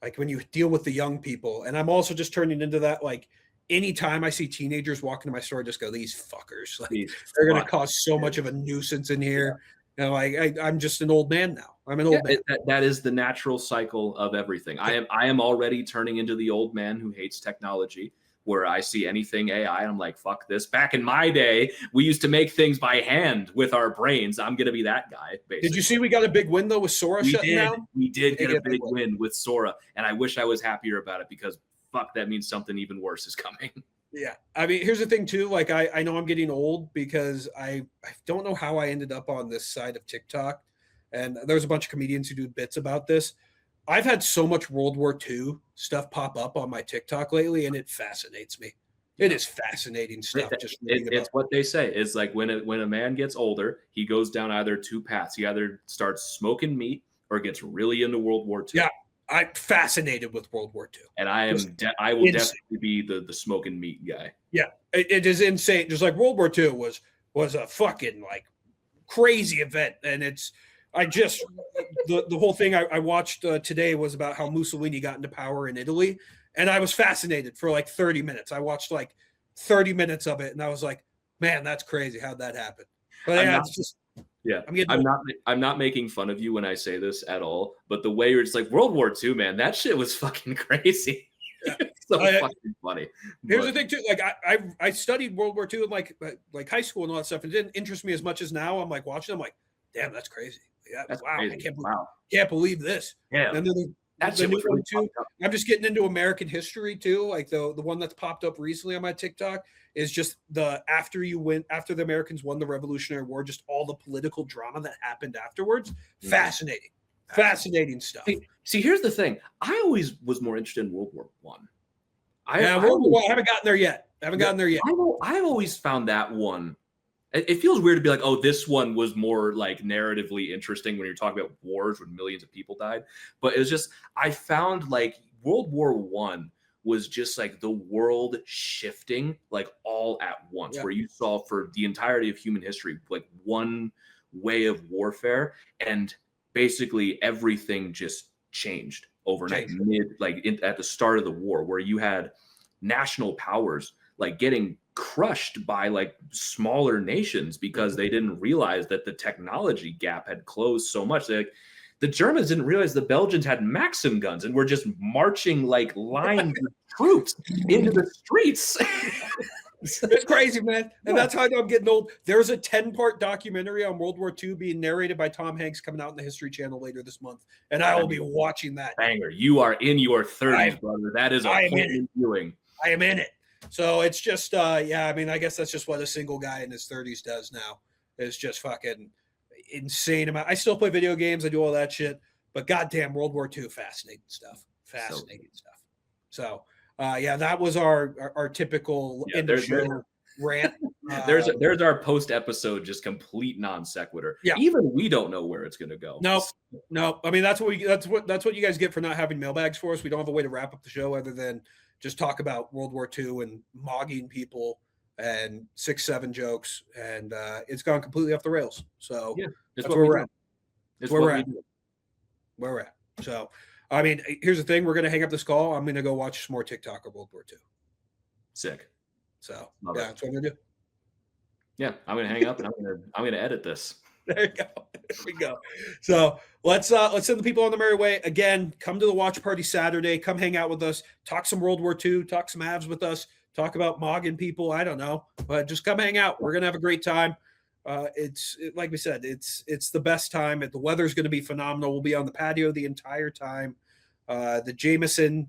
Like when you deal with the young people, and I'm also just turning into that. Like anytime I see teenagers walk into my store, I just go, these fuckers. Like they're gonna cause so much of a nuisance in here. Yeah. You know, I'm just an old man now. I'm an old man. That is the natural cycle of everything. I am already turning into the old man who hates technology, where I see anything AI, I'm like, fuck this. Back in my day, we used to make things by hand with our brains. I'm going to be that guy, basically. Did you see we got a big win, though, with Sora shutting down? We did get a big win with Sora, and I wish I was happier about it because, fuck, that means something even worse is coming. Yeah. I mean, here's the thing, too. Like, I know I'm getting old because I don't know how I ended up on this side of TikTok. And there's a bunch of comedians who do bits about this. I've had so much World War II stuff pop up on my TikTok lately, and it fascinates me. It is fascinating stuff. It's what they say. It's like when a man gets older, he goes down either two paths. He either starts smoking meat or gets really into World War II. Yeah. I'm fascinated with World War II. And I will definitely be the smoking meat guy. Yeah, it is insane. Just like World War II was a fucking like crazy event. And the whole thing I watched today was about how Mussolini got into power in Italy. And I was fascinated for like 30 minutes. I watched like 30 minutes of it. And I was like, man, that's crazy. How'd that happen? But yeah, I'm not making fun of you when I say this at all, but the way you're just like World War II, man, that shit was fucking crazy. Yeah. So fucking funny. Here's the thing too, like I studied World War II in like high school and all that stuff. It didn't interest me as much as now. I'm like watching. I'm like, damn, that's crazy. Yeah, that's wow, crazy. I can't believe this. Yeah, and then the new one too. I'm just getting into American history too. Like the one that's popped up recently on my TikTok is just after the Americans won the Revolutionary War, just all the political drama that happened afterwards. Fascinating stuff. See, here's the thing. I always was more interested in World War One. I haven't gotten there yet. I've always found that one. It feels weird to be like, oh, this one was more like narratively interesting when you're talking about wars when millions of people died. But it was just, I found like World War One was just like the world shifting like all at once, where you saw for the entirety of human history, like one way of warfare, and basically everything just changed overnight, at the start of the war, where you had national powers like getting crushed by like smaller nations because they didn't realize that the technology gap had closed so much. The Germans didn't realize the Belgians had Maxim guns and were just marching like lines of troops into the streets. It's crazy, man. And that's how I know I'm getting old. There's a 10-part documentary on World War II being narrated by Tom Hanks coming out on the History Channel later this month. And I will be watching that. Banger. You are in your 30s, brother. That is a point viewing. I am in it. So it's just, I mean, I guess that's just what a single guy in his 30s does now. Is just fucking insane amount. I still play video games. I do all that shit. But goddamn, World War II, fascinating stuff. So, that was our typical end of show rant. There's our post episode, just complete non sequitur. Yeah. Even we don't know where it's going to go. No. I mean, that's what you guys get for not having mailbags for us. We don't have a way to wrap up the show other than just talk about World War II and mogging people and 6-7 jokes, and it's gone completely off the rails. So that's where we're at. That's where we're at. So, I mean, here's the thing: we're gonna hang up this call. I'm gonna go watch some more TikTok of World War II. Sick. So that's what I'm gonna do. Yeah, I'm gonna hang up and I'm gonna edit this. There you go. There we go. So let's send the people on the merry way. Again, come to the watch party Saturday. Come hang out with us. Talk some World War II. Talk some Avs with us. Talk about Mogging people. I don't know, but just come hang out. We're gonna have a great time. Like we said, it's the best time. The weather's going to be phenomenal. We'll be on the patio the entire time. The Jameson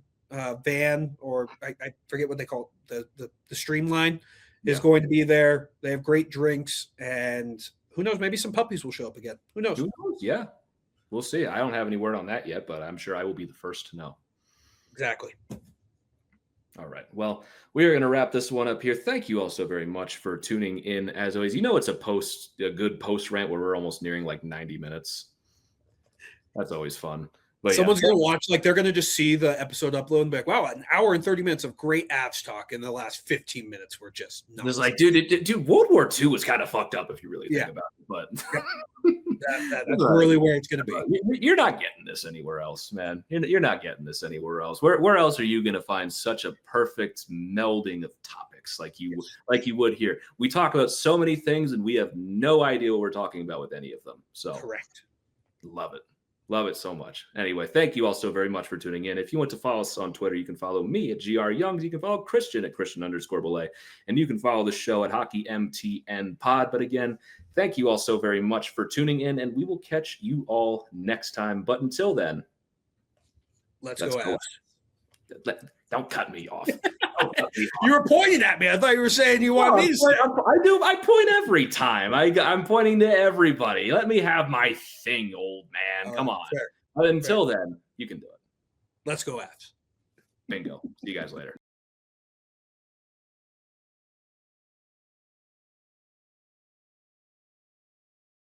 van, or I forget what they call it, the Streamline, is going to be there. They have great drinks, and who knows? Maybe some puppies will show up again. Who knows? Yeah, we'll see. I don't have any word on that yet, but I'm sure I will be the first to know. Exactly. All right. Well, we are going to wrap this one up here. Thank you all so very much for tuning in. As always, it's a good post rant where we're almost nearing like 90 minutes. That's always fun. But someone's going to watch, like they're going to just see the episode upload and be like, wow, an hour and 30 minutes of great Avs talk. In the last 15 minutes were just nuts. It's like, dude, World War II was kind of fucked up if you really think about it. But that's really where it's going to be. You're not getting this anywhere else, man. You're not getting this anywhere else. Where else are you going to find such a perfect melding of topics like you would here? We talk about so many things, and we have no idea what we're talking about with any of them. So correct. Love it. Love it so much. Anyway, thank you all so very much for tuning in. If you want to follow us on Twitter, you can follow me at GR Youngs. You can follow Christian at Christian_Belay. And you can follow the show at HockeyMTN Pod. But again, thank you all so very much for tuning in, and we will catch you all next time. But until then, let's go out. Don't cut me off. You were pointing at me. I thought you were saying you want me to say. I point every time. I'm pointing to everybody. Let me have my thing, old man. Come on. Fair. But until then, you can do it. Let's go Avs. Bingo. See you guys later.